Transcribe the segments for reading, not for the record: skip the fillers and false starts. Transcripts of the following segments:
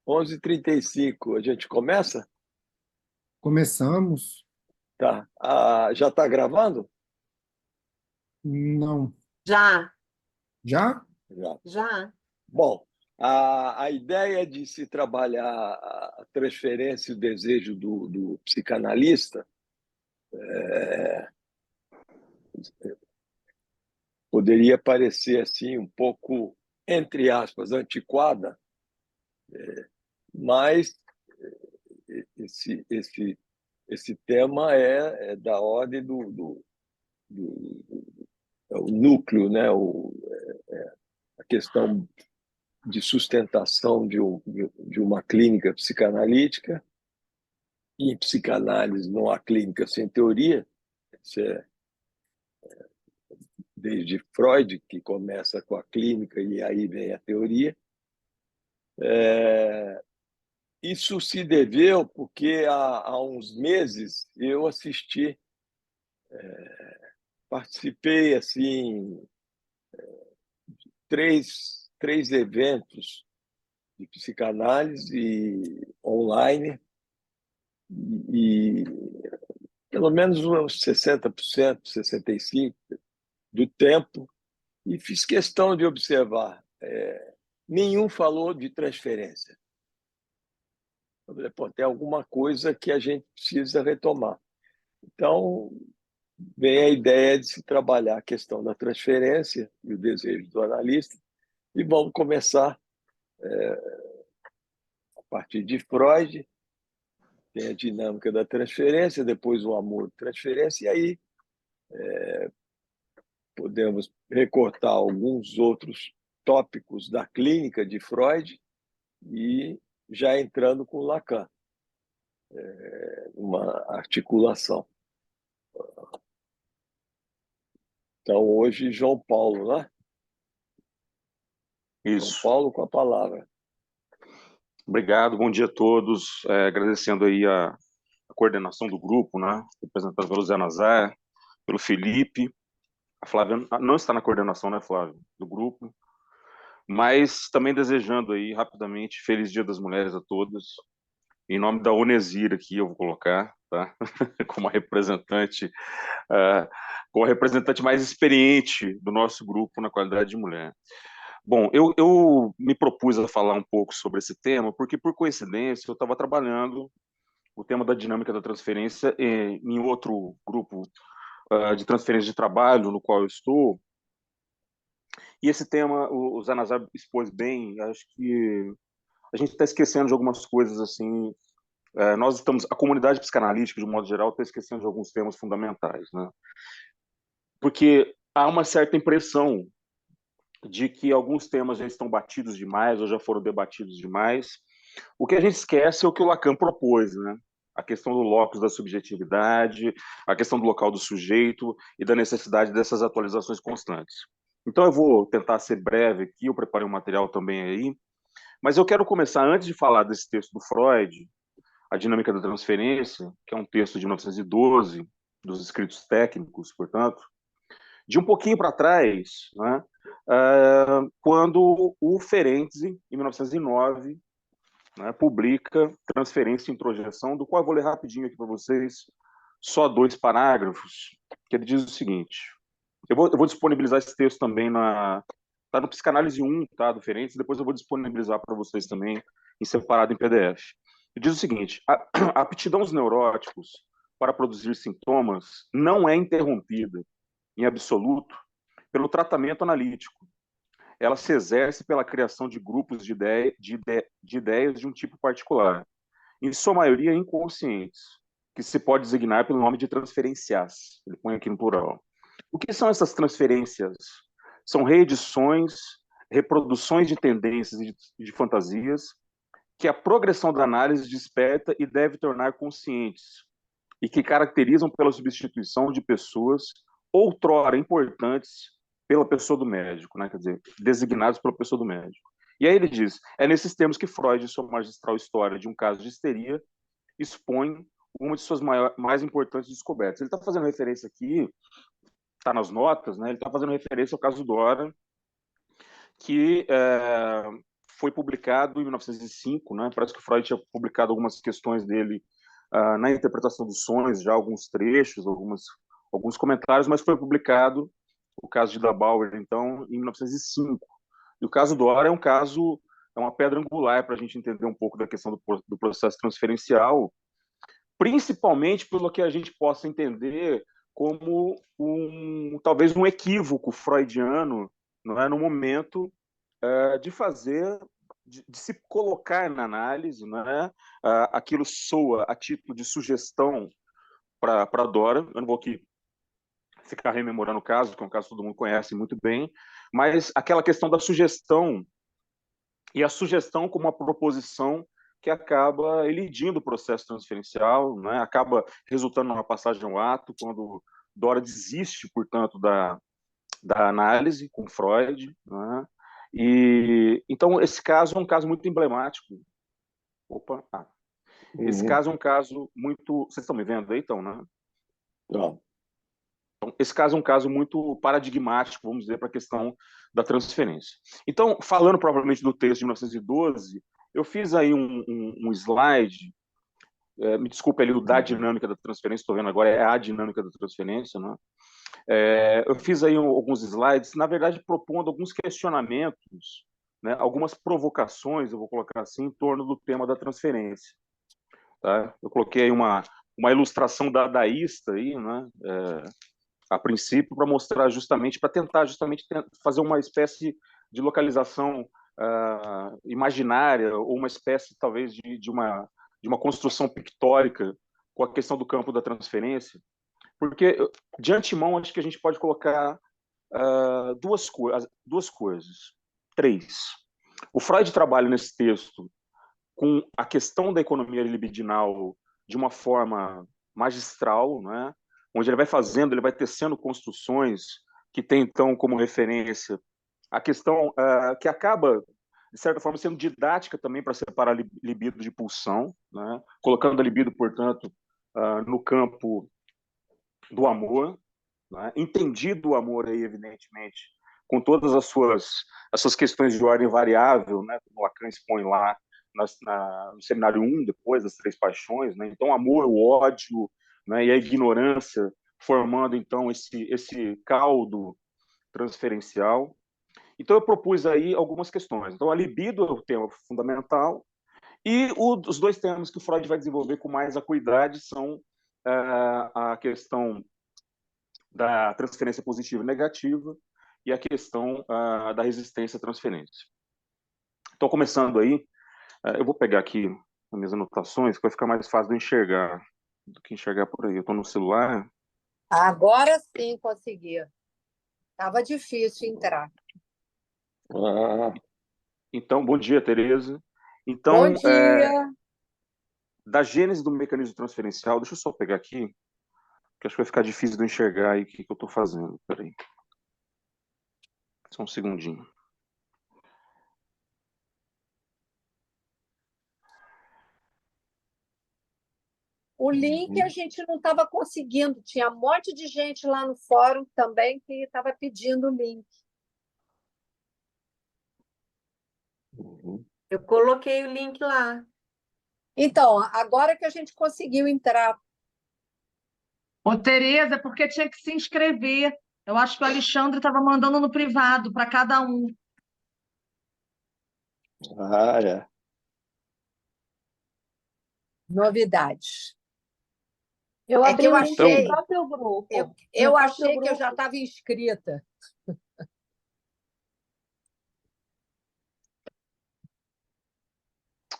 11h35, a gente começa? Começamos? Tá. Já está gravando? Não. Já, Já? Já. já. Bom, a ideia de se trabalhar a transferência e o desejo do psicanalista poderia parecer assim um pouco, entre aspas, antiquada, mas esse tema é da ordem do é o núcleo, né? A questão de sustentação de uma clínica psicanalítica. E em psicanálise não há clínica sem teoria. Isso é desde Freud, que começa com a clínica e aí vem a teoria. Isso se deveu porque há uns meses eu participei assim, três eventos de psicanálise online e pelo menos uns 60%, 65% do tempo, e fiz questão de observar. Nenhum falou de transferência. Eu falei, pô, tem alguma coisa que a gente precisa retomar. Então, vem a ideia de se trabalhar a questão da transferência e o desejo do analista, e vamos começar a partir de Freud, tem a dinâmica da transferência, depois o amor de transferência, e aí podemos recortar alguns outros tópicos da clínica de Freud e já entrando com Lacan, uma articulação. Então, hoje, João Paulo, né? João Isso. Paulo com a palavra. Obrigado, bom dia a todos. Agradecendo aí a coordenação do grupo, né? Representado pelo Zé Nazar, pelo Felipe. A Flávia não está na coordenação, né, Flávia? Do grupo. Mas também desejando aí, rapidamente, Feliz Dia das Mulheres a todas. Em nome da Unesir aqui, eu vou colocar, tá? Como a representante, como a representante mais experiente do nosso grupo na qualidade de mulher. Bom, eu me propus a falar um pouco sobre esse tema, porque, por coincidência, eu estava trabalhando o tema da dinâmica da transferência em outro grupo de transferência de trabalho no qual eu estou, e esse tema o Zanazar expôs bem. Acho que a gente está esquecendo de algumas coisas, assim, nós estamos, a comunidade psicanalítica, de um modo geral, está esquecendo de alguns temas fundamentais, né? Porque há uma certa impressão de que alguns temas já estão batidos demais ou já foram debatidos demais. O que a gente esquece é o que o Lacan propôs, né? A questão do locus da subjetividade, a questão do local do sujeito e da necessidade dessas atualizações constantes. Então eu vou tentar ser breve aqui, eu preparei um material também aí, mas eu quero começar, antes de falar desse texto do Freud, A Dinâmica da Transferência, que é um texto de 1912, dos escritos técnicos, portanto, de um pouquinho para trás, né, quando o Ferenczi, em 1909, né, publica Transferência e Introjeção, do qual eu vou ler rapidinho aqui para vocês, só 2 parágrafos, que ele diz o seguinte. Eu vou disponibilizar esse texto também tá no Psicanálise 1, tá, do Ferenczi, depois eu vou disponibilizar para vocês também em separado em PDF. Ele diz o seguinte: a aptidão dos neuróticos para produzir sintomas não é interrompida, em absoluto, pelo tratamento analítico. Ela se exerce pela criação de grupos de ideias de um tipo particular, em sua maioria inconscientes, que se pode designar pelo nome de transferenciais. Ele põe aqui no plural. O que são essas transferências? São reedições, reproduções de tendências e de fantasias que a progressão da análise desperta e deve tornar conscientes, e que caracterizam pela substituição de pessoas outrora importantes pela pessoa do médico, né? Quer dizer, designados pela pessoa do médico. E aí ele diz, é nesses termos que Freud, em sua magistral história de um caso de histeria, expõe uma de suas mais importantes descobertas. Ele está fazendo referência aqui, está nas notas, né? Ele está fazendo referência ao caso Dora, que foi publicado em 1905, né? Parece que Freud tinha publicado algumas questões dele na interpretação dos sonhos, já alguns trechos, alguns comentários, mas foi publicado o caso de Dabauer, então, em 1905. E o caso Dora é uma pedra angular para a gente entender um pouco da questão do processo transferencial, principalmente pelo que a gente possa entender como talvez um equívoco freudiano, não é, no momento de fazer, de se colocar na análise, né? Aquilo soa a título de sugestão para Dora. Eu não vou aqui ficar rememorando o caso, que é um caso que todo mundo conhece muito bem, mas aquela questão da sugestão, e a sugestão como uma proposição que acaba elidindo o processo transferencial, né? Acaba resultando numa passagem ao ato, quando Dora desiste, portanto, da análise com Freud, né? E então esse caso é um caso muito emblemático. Esse caso é um caso muito. Vocês estão me vendo aí, então, né? Não. Então, esse caso é um caso muito paradigmático, vamos dizer, para a questão da transferência. Então, falando propriamente do texto de 1912, eu fiz aí um slide, me desculpe ali, o da dinâmica da transferência, estou vendo agora, é a dinâmica da transferência, né? Eu fiz aí alguns slides, na verdade, propondo alguns questionamentos, né, algumas provocações, eu vou colocar assim, em torno do tema da transferência. Tá? Eu coloquei aí uma ilustração dadaísta aí, né, a princípio, para mostrar justamente, para tentar justamente fazer uma espécie de localização imaginária, ou uma espécie, talvez, de uma construção pictórica com a questão do campo da transferência, porque, de antemão, acho que a gente pode colocar duas coisas. Três. O Freud trabalha nesse texto com a questão da economia libidinal de uma forma magistral, né? Onde ele vai tecendo construções que tem, então, como referência a questão que acaba, de certa forma, sendo didática também para separar libido de pulsão, né? Colocando a libido, portanto, no campo do amor, né? Entendido o amor aí, evidentemente, com todas as suas questões de ordem variável, né? Como Lacan expõe lá no seminário 1, depois das três paixões, né? Então, amor, o ódio, né? E a ignorância formando, então, esse caldo transferencial. Então, eu propus aí algumas questões. Então, a libido é o tema fundamental, e os dois temas que o Freud vai desenvolver com mais acuidade são a questão da transferência positiva e negativa e a questão da resistência à transferência. Então, começando aí, eu vou pegar aqui as minhas anotações, que vai ficar mais fácil de enxergar do que enxergar por aí. Eu estou no celular. Agora sim consegui. Estava difícil entrar. Então, bom dia, Tereza. Então, bom dia. Da gênese do mecanismo transferencial, deixa eu só pegar aqui, que acho que vai ficar difícil de enxergar aí o que eu estou fazendo. Peraí. Só um segundinho. O link a gente não estava conseguindo. Tinha um monte de gente lá no fórum também que estava pedindo o link. Eu coloquei o link lá. Então, agora que a gente conseguiu entrar. Ô, Tereza, porque tinha que se inscrever. Eu acho que o Alexandre estava mandando no privado para cada um. É. Novidades. Eu abri eu o link achei, no próprio grupo. Eu achei que eu já estava inscrita.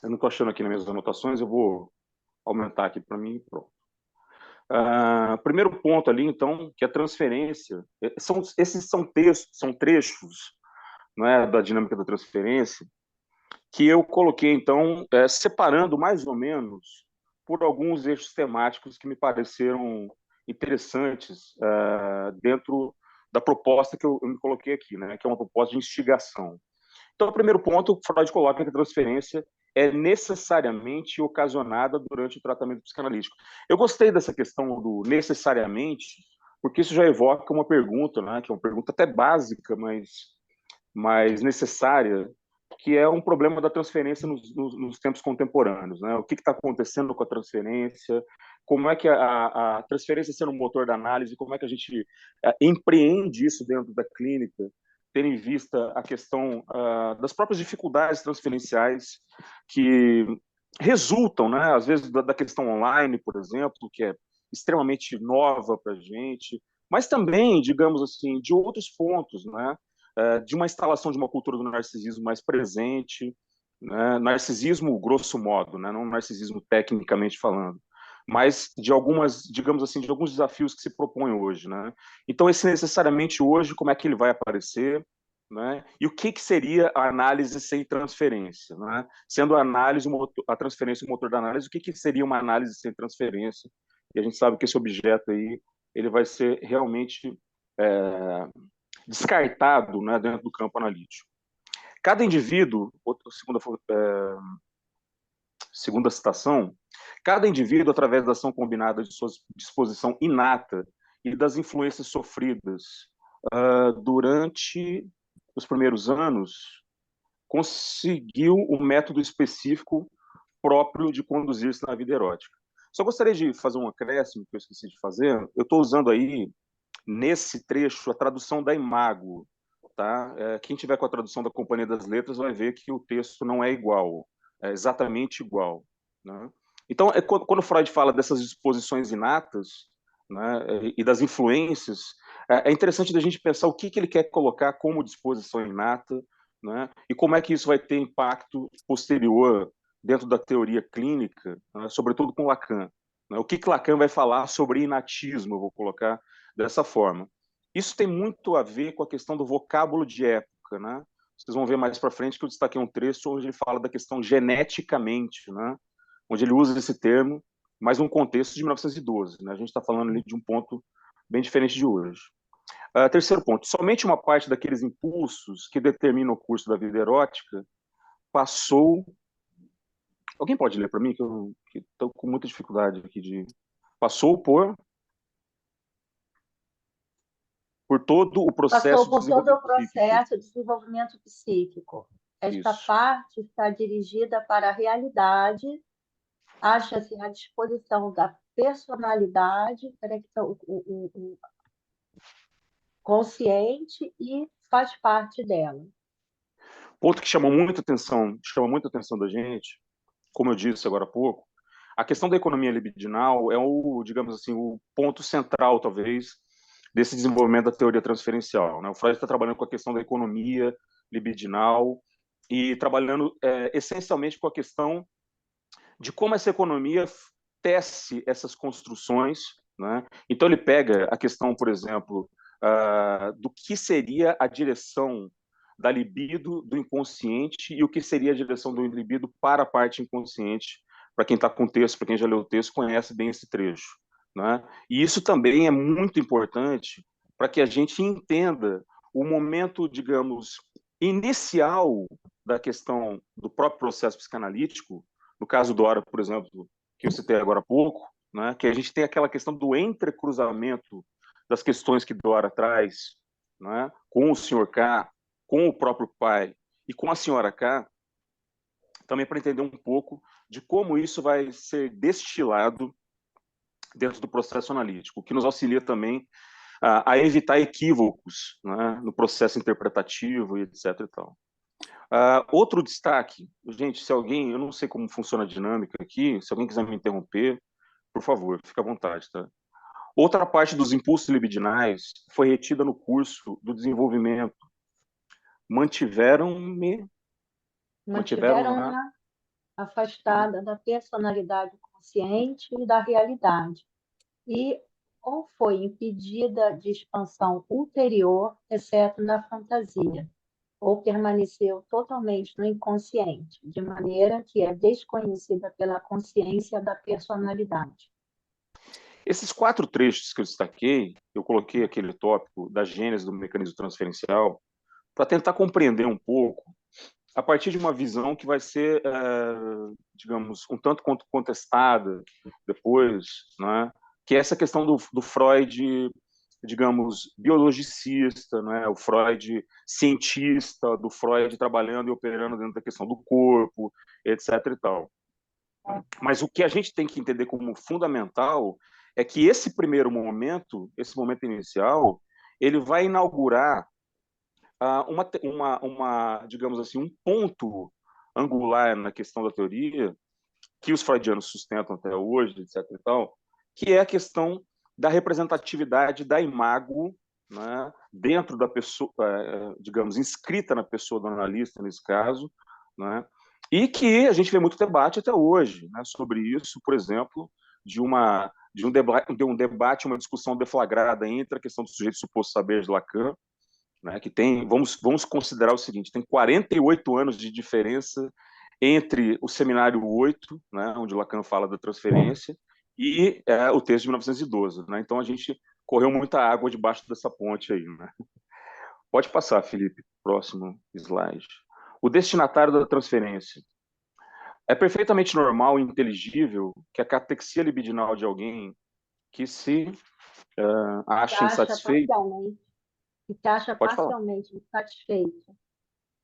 Eu não estou achando aqui nas minhas anotações, eu vou aumentar aqui para mim e pronto. Primeiro ponto ali, então, que a transferência, esses são textos, são trechos, né, da dinâmica da transferência, que eu coloquei, então, separando mais ou menos por alguns eixos temáticos que me pareceram interessantes dentro da proposta que eu me coloquei aqui, né, que é uma proposta de instigação. Então, o primeiro ponto, Freud coloca que a transferência é necessariamente ocasionada durante o tratamento psicanalítico. Eu gostei dessa questão do necessariamente, porque isso já evoca uma pergunta, né, que é uma pergunta até básica, mas necessária, que é um problema da transferência nos tempos contemporâneos, né? O que está acontecendo com a transferência, como é que a transferência sendo um motor da análise, como é que a gente empreende isso dentro da clínica, tendo em vista a questão das próprias dificuldades transferenciais que resultam, né, às vezes, da questão online, por exemplo, que é extremamente nova para a gente, mas também, digamos assim, de outros pontos, né, de uma instalação de uma cultura do narcisismo mais presente, né, narcisismo grosso modo, né, não narcisismo tecnicamente falando, mas de algumas, digamos assim, de alguns desafios que se propõem hoje, né? Então, esse necessariamente hoje, como é que ele vai aparecer, né? E o que seria a análise sem transferência, né? Sendo a análise, a transferência o motor da análise, o que seria uma análise sem transferência? E a gente sabe que esse objeto aí, ele vai ser realmente descartado, né, dentro do campo analítico. Cada indivíduo, segunda citação, cada indivíduo, através da ação combinada de sua disposição inata e das influências sofridas durante os primeiros anos, conseguiu um método específico próprio de conduzir-se na vida erótica. Só gostaria de fazer um acréscimo que eu esqueci de fazer. Eu estou usando aí, nesse trecho, a tradução da Imago. Tá? Quem tiver com a tradução da Companhia das Letras vai ver que o texto não é igual, é exatamente igual. Né? Então, quando Freud fala dessas disposições inatas, né, e das influências, é interessante da gente pensar o que ele quer colocar como disposição inata, né, e como é que isso vai ter impacto posterior dentro da teoria clínica, né, sobretudo com Lacan. Né, o que Lacan vai falar sobre inatismo, eu vou colocar dessa forma. Isso tem muito a ver com a questão do vocábulo de época, né? Vocês vão ver mais para frente que eu destaquei um trecho onde ele fala da questão geneticamente, né? Onde ele usa esse termo, mas num contexto de 1912. Né? A gente está falando ali de um ponto bem diferente de hoje. Terceiro ponto, somente uma parte daqueles impulsos que determinam o curso da vida erótica passou... Alguém pode ler para mim? Que eu estou com muita dificuldade aqui de... Passou por todo o processo Passou por todo o processo psíquico. de desenvolvimento psíquico. Esta Isso. parte está dirigida para a realidade, acha-se à disposição da personalidade, o consciente e faz parte dela. Ponto que chama muita atenção da gente, como eu disse agora há pouco, a questão da economia libidinal é digamos assim, o ponto central, talvez, desse desenvolvimento da teoria transferencial. Né? O Freud está trabalhando com a questão da economia libidinal e trabalhando essencialmente com a questão de como essa economia tece essas construções. Né? Então ele pega a questão, por exemplo, do que seria a direção da libido do inconsciente e o que seria a direção do libido para a parte inconsciente. Para quem está com o texto, para quem já leu o texto, conhece bem esse trecho. Né? E isso também é muito importante para que a gente entenda o momento, digamos, inicial da questão do próprio processo psicanalítico, no caso do Dora, por exemplo, que eu citei agora há pouco, né? Que a gente tem aquela questão do entrecruzamento das questões que Dora traz, né? Com o Sr. K, com o próprio pai e com a senhora K, também para entender um pouco de como isso vai ser destilado dentro do processo analítico, que nos auxilia também a evitar equívocos, né, no processo interpretativo e etc. E tal. Outro destaque, gente, se alguém, eu não sei como funciona a dinâmica aqui, se alguém quiser me interromper, por favor, fique à vontade, tá? Outra parte dos impulsos libidinais foi retida no curso do desenvolvimento. Mantiveram-na afastada da personalidade consciente e da realidade, e ou foi impedida de expansão ulterior, exceto na fantasia, ou permaneceu totalmente no inconsciente, de maneira que é desconhecida pela consciência da personalidade. Esses 4 trechos que eu destaquei, eu coloquei aquele tópico da gênese do mecanismo transferencial para tentar compreender um pouco a partir de uma visão que vai ser, digamos, um tanto quanto contestada depois, né? Que é essa questão do Freud digamos, biologicista, né? O Freud cientista, do Freud trabalhando e operando dentro da questão do corpo, etc. e tal. Mas o que a gente tem que entender como fundamental é que esse primeiro momento, esse momento inicial, ele vai inaugurar digamos assim, um ponto angular na questão da teoria que os freudianos sustentam até hoje, etc. e tal, que é a questão da representatividade da imago, né, dentro da pessoa, digamos, inscrita na pessoa do analista, nesse caso, né, e que a gente vê muito debate até hoje, né, sobre isso, por exemplo, de um debate, uma discussão deflagrada entre a questão do sujeito suposto saber de Lacan, né, que tem, vamos considerar o seguinte, tem 48 anos de diferença entre o Seminário 8, né, onde Lacan fala da transferência, e o texto de 1912. Né? Então, a gente correu muita água debaixo dessa ponte aí. Né? Pode passar, Felipe, próximo slide. O destinatário da transferência. É perfeitamente normal e inteligível que a catexia libidinal de alguém que se acha insatisfeito... Que se acha Pode falar. parcialmente insatisfeito.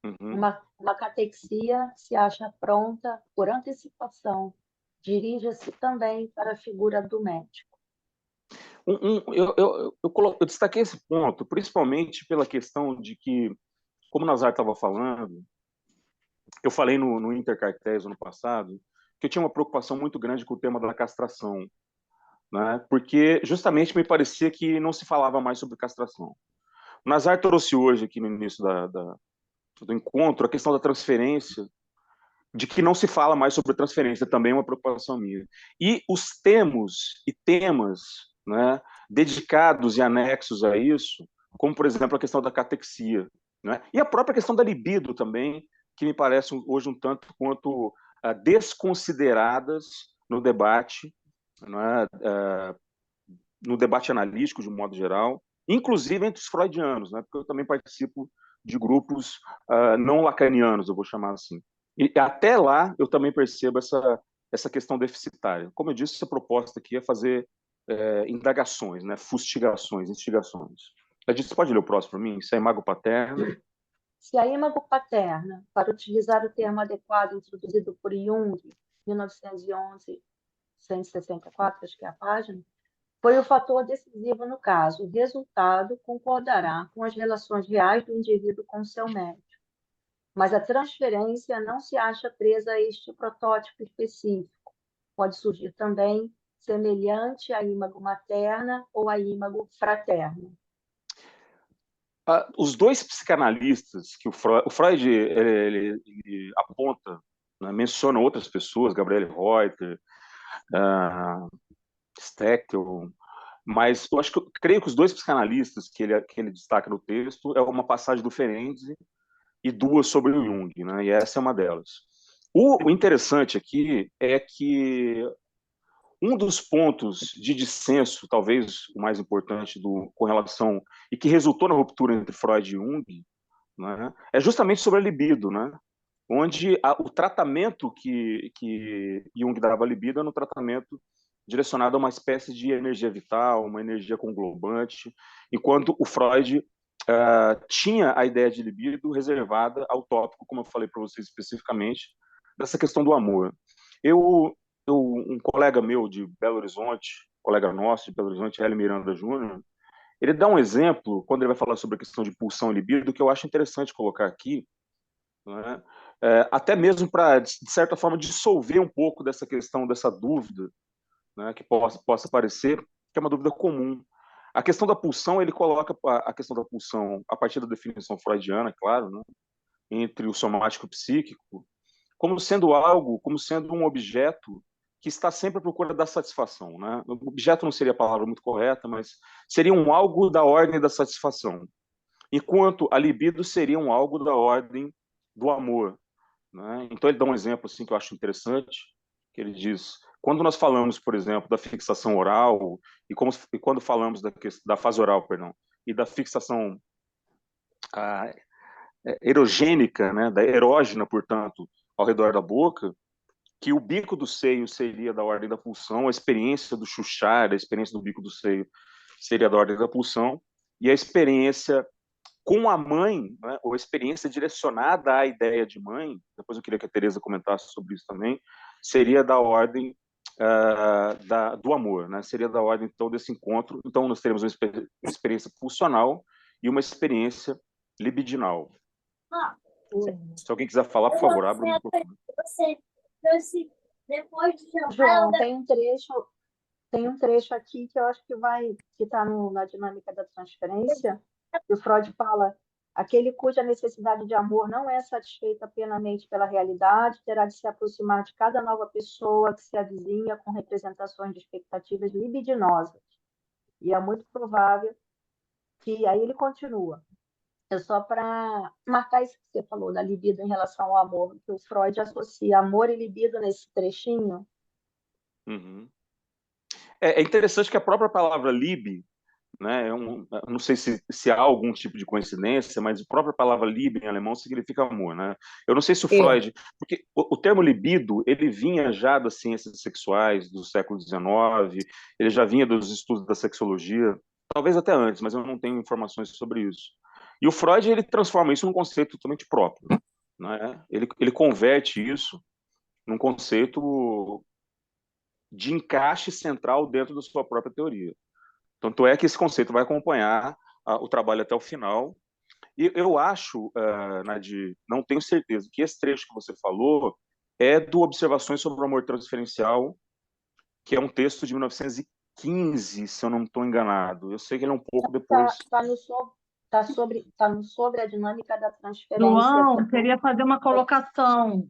Uhum. Uma catexia se acha pronta por antecipação. Dirige-se também para a figura do médico. Eu destaquei esse ponto, principalmente pela questão de que, como o Nazar estava falando, eu falei no Intercartéis ano passado, que eu tinha uma preocupação muito grande com o tema da castração, né? Porque justamente me parecia que não se falava mais sobre castração. O Nazar trouxe hoje, aqui no início do encontro, a questão da transferência, de que não se fala mais sobre transferência, também é uma preocupação minha. E os temas, né, dedicados e anexos a isso, como, por exemplo, a questão da catexia, né, e a própria questão da libido também, que me parece hoje um tanto quanto desconsideradas no debate, né, no debate analítico, de um modo geral, inclusive entre os freudianos, né, porque eu também participo de grupos não lacanianos, eu vou chamar assim. E até lá eu também percebo essa questão deficitária. Como eu disse, essa proposta aqui é fazer indagações, né, fustigações, instigações. A gente pode ler o próximo para mim? Isso é imago paterna. Se a imago paterna, para utilizar o termo adequado introduzido por Jung, 1911, 164, acho que é a página, foi o fator decisivo no caso, o resultado concordará com as relações reais do indivíduo com seu médico. Mas a transferência não se acha presa a este protótipo específico. Pode surgir também semelhante à imago materna ou à imago fraterna. Os dois psicanalistas que o Freud ele aponta, né, menciona outras pessoas, Gabriele Reuter, Steckel, mas creio que os dois psicanalistas que ele destaca no texto é uma passagem do Ferenczi e duas sobre o Jung, né? E essa é uma delas. O interessante aqui é que um dos pontos de dissenso, talvez o mais importante com relação, e que resultou na ruptura entre Freud e Jung, né, é justamente sobre a libido, né? Onde o tratamento que Jung dava à libido era um tratamento direcionado a uma espécie de energia vital, uma energia conglobante, enquanto o Freud tinha a ideia de libido reservada ao tópico, como eu falei para vocês especificamente, dessa questão do amor. Um colega meu de Belo Horizonte, colega nosso de Belo Horizonte, Hélio Miranda Júnior, ele dá um exemplo, quando ele vai falar sobre a questão de pulsão e libido, que eu acho interessante colocar aqui, né? Até mesmo para, de certa forma, dissolver um pouco dessa questão, dessa dúvida, né, que possa parecer que é uma dúvida comum. A questão da pulsão, ele coloca a questão da pulsão, a partir da definição freudiana, claro, né, entre o somático e o psíquico, como sendo um objeto que está sempre à procura da satisfação. Né? O objeto não seria a palavra muito correta, mas seria um algo da ordem da satisfação, enquanto a libido seria um algo da ordem do amor. Né? Então ele dá um exemplo assim, que eu acho interessante, que ele diz, quando nós falamos, por exemplo, da fixação oral, e quando falamos da fase oral, perdão, e da fixação erogênica, né, da erógena, portanto, ao redor da boca, que o bico do seio seria da ordem da pulsão, a experiência do chuchar, a experiência do bico do seio seria da ordem da pulsão, e a experiência com a mãe, né, ou a experiência direcionada à ideia de mãe, depois eu queria que a Tereza comentasse sobre isso também, seria da ordem do amor, né? Seria da ordem, então, desse encontro. Então, nós teremos uma experiência pulsional e uma experiência libidinal. Se alguém quiser falar, por favor, abra o microfone. João, tem um trecho aqui que eu acho que está na dinâmica da transferência, que o Freud fala: aquele cuja necessidade de amor não é satisfeita plenamente pela realidade terá de se aproximar de cada nova pessoa que se avizinha com representações de expectativas libidinosas. E é muito provável que... Aí ele continua. É só para marcar isso que você falou da libido em relação ao amor, que o Freud associa amor e libido nesse trechinho. Uhum. É interessante que a própria palavra lib, né, eu não sei se há algum tipo de coincidência, mas a própria palavra lib em alemão significa amor, né? Eu não sei se o Freud... Porque o termo libido, ele vinha já das ciências sexuais do século XIX, ele já vinha dos estudos da sexologia, talvez até antes, mas eu não tenho informações sobre isso. E o Freud, ele transforma isso num conceito totalmente próprio, né? Ele converte isso num conceito de encaixe central dentro da sua própria teoria. Tanto é que esse conceito vai acompanhar o trabalho até o final. E eu acho, Nadir, não tenho certeza, que esse trecho que você falou é do Observações sobre o Amor Transferencial, que é um texto de 1915, se eu não estou enganado. Eu sei que ele é um pouco depois... Está no sobre a dinâmica da transferência. João, queria fazer uma colocação.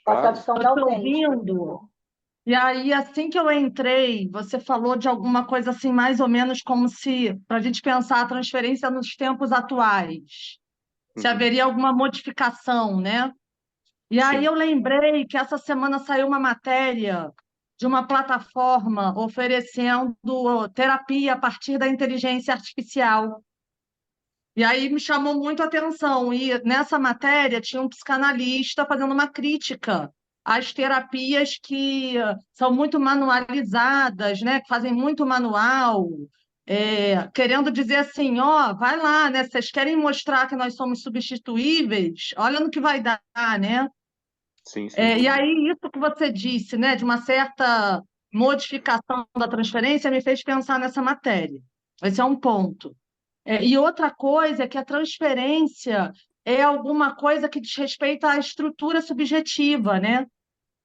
A tradução da Estou autêntica. ouvindo. E aí, assim que eu entrei, você falou de alguma coisa assim, mais ou menos como se, para a gente pensar a transferência nos tempos atuais, se haveria alguma modificação, né? E aí Sim. eu lembrei que essa semana saiu uma matéria de uma plataforma oferecendo terapia a partir da inteligência artificial. E aí me chamou muito a atenção. E nessa matéria tinha um psicanalista fazendo uma crítica às terapias que são muito manualizadas, né? Que fazem muito manual, querendo dizer assim, ó, vai lá, né? Vocês querem mostrar que nós somos substituíveis? Olha no que vai dar, né? Sim. E aí, isso que você disse, né, de uma certa modificação da transferência, me fez pensar nessa matéria. Esse é um ponto. E outra coisa é que a transferência é alguma coisa que diz respeito à estrutura subjetiva, né?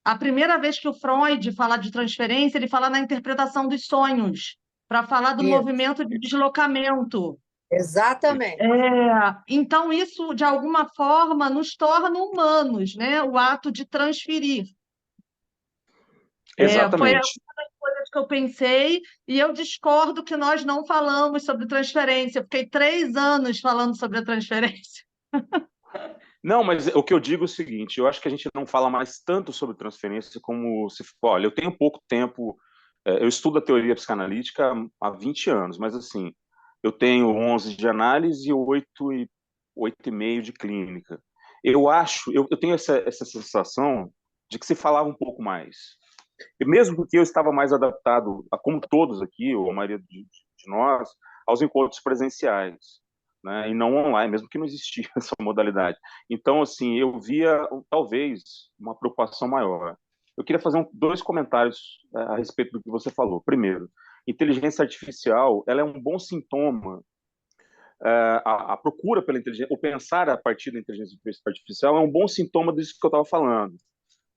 A primeira vez que o Freud fala de transferência, ele fala na interpretação dos sonhos, para falar do Isso. movimento de deslocamento. Exatamente. Então, isso, de alguma forma, nos torna humanos, né? O ato de transferir. Foi Exatamente. uma das coisas que eu pensei, e eu discordo que nós não falamos sobre transferência. Eu fiquei 3 anos falando sobre a transferência. Não, mas o que eu digo é o seguinte, eu acho que a gente não fala mais tanto sobre transferência como se... Olha, eu tenho pouco tempo, eu estudo a teoria psicanalítica há 20 anos, mas assim, eu tenho 11 de análise e 8,5 de clínica. Eu tenho essa sensação de que se falava um pouco mais. E mesmo porque eu estava mais adaptado, como todos aqui, ou a maioria de nós, aos encontros presenciais, né, e não online, mesmo que não existia essa modalidade. Então, assim, eu via, talvez, uma preocupação maior. Eu queria fazer 2 comentários a respeito do que você falou. Primeiro, inteligência artificial, ela é um bom sintoma. A procura pela inteligência, ou pensar a partir da inteligência artificial é um bom sintoma disso que eu estava falando,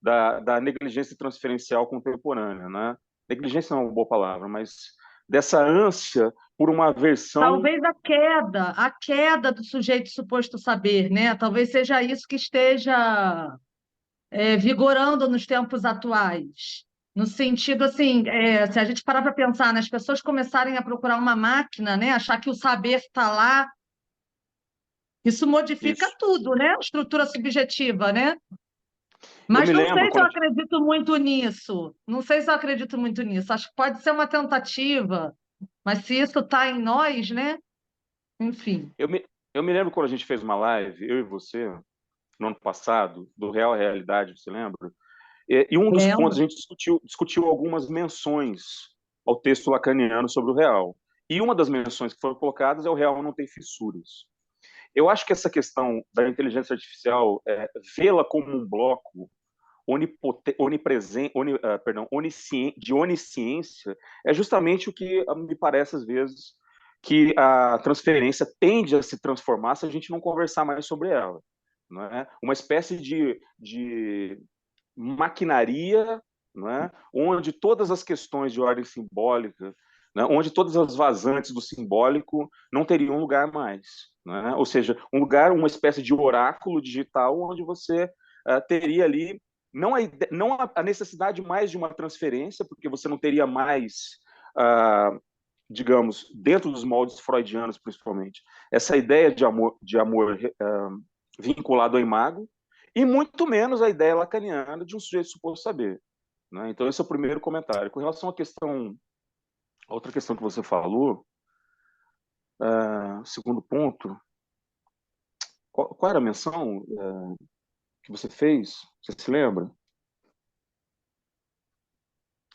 da negligência transferencial contemporânea, né? Negligência não é uma boa palavra, mas dessa ânsia por uma versão... Talvez a queda do sujeito suposto saber, né? Talvez seja isso que esteja vigorando nos tempos atuais. No sentido, assim, se a gente parar para pensar, né, as pessoas começarem a procurar uma máquina, né? Achar que o saber está lá, isso modifica tudo, né? A estrutura subjetiva, né? Mas não sei se eu acredito muito nisso. Não sei se eu acredito muito nisso. Acho que pode ser uma tentativa, mas se isso está em nós, né? Enfim. Eu me lembro quando a gente fez uma live, eu e você, no ano passado, do Real à Realidade, você lembra? E um dos pontos, a gente discutiu algumas menções ao texto lacaniano sobre o real. E uma das menções que foram colocadas é o real não tem fissuras. Eu acho que essa questão da inteligência artificial, vê-la como um bloco de onisciência, é justamente o que me parece, às vezes, que a transferência tende a se transformar se a gente não conversar mais sobre ela. Não é? Uma espécie de maquinaria, não é? Onde todas as questões de ordem simbólica, né? Onde todas as vazantes do simbólico não teriam lugar mais. Né? Ou seja, um lugar, uma espécie de oráculo digital onde você teria ali não a necessidade mais de uma transferência, porque você não teria mais, digamos, dentro dos moldes freudianos, principalmente, essa ideia de amor vinculado ao imago, e muito menos a ideia lacaniana de um sujeito suposto saber. Né? Então, esse é o primeiro comentário. Com relação à questão, a outra questão que você falou, segundo ponto, qual era a menção que você fez? Você se lembra?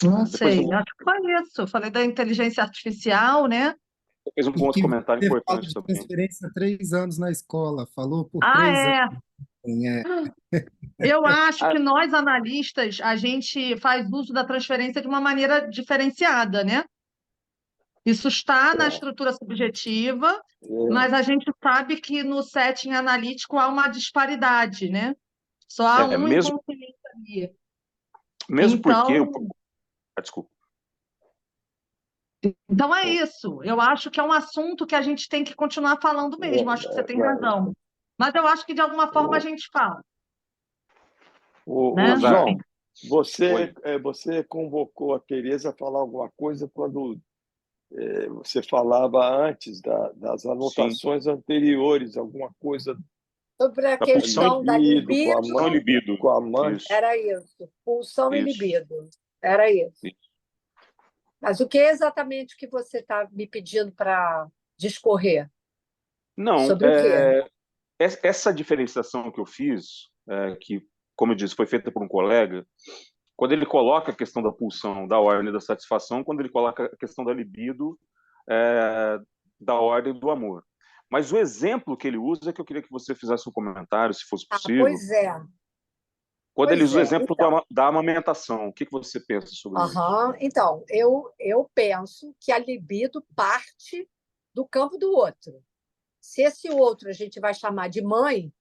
Não Depois sei, acho que foi isso. Eu falei da inteligência artificial, né? você fez um E outro que comentário você fala importante de também. transferência há 3 anos na escola, falou por Ah, 3 anos. eu acho que nós, analistas, a gente faz uso da transferência de uma maneira diferenciada, né? Isso está na estrutura subjetiva, mas a gente sabe que no setting analítico há uma disparidade, né? Só há um mesmo inconveniente ali. porque... Então, Desculpa. então é isso. Eu acho que é um assunto que a gente tem que continuar falando mesmo. Acho que você tem razão. Mas eu acho que de alguma forma a gente fala. Né? João, você convocou a Tereza a falar alguma coisa quando você falava antes das anotações anteriores, alguma coisa Sobre a Da pulsão questão da libido, Pulsão e libido. com a mãe. Isso. era isso. Pulsão e Isso. libido. Era isso. Isso. Mas o que é exatamente que você está me pedindo para discorrer? Não, Sobre o quê? essa diferenciação que eu fiz, que, como eu disse, foi feita por um colega, quando ele coloca a questão da pulsão, da ordem da satisfação, quando ele coloca a questão da libido, da ordem do amor. Mas o exemplo que ele usa é que eu queria que você fizesse um comentário, se fosse possível. Pois é. Quando ele Pois usa o é, exemplo então. da amamentação, o que você pensa sobre isso? Então, eu penso que a libido parte do campo do outro. Se esse outro a gente vai chamar de mãe,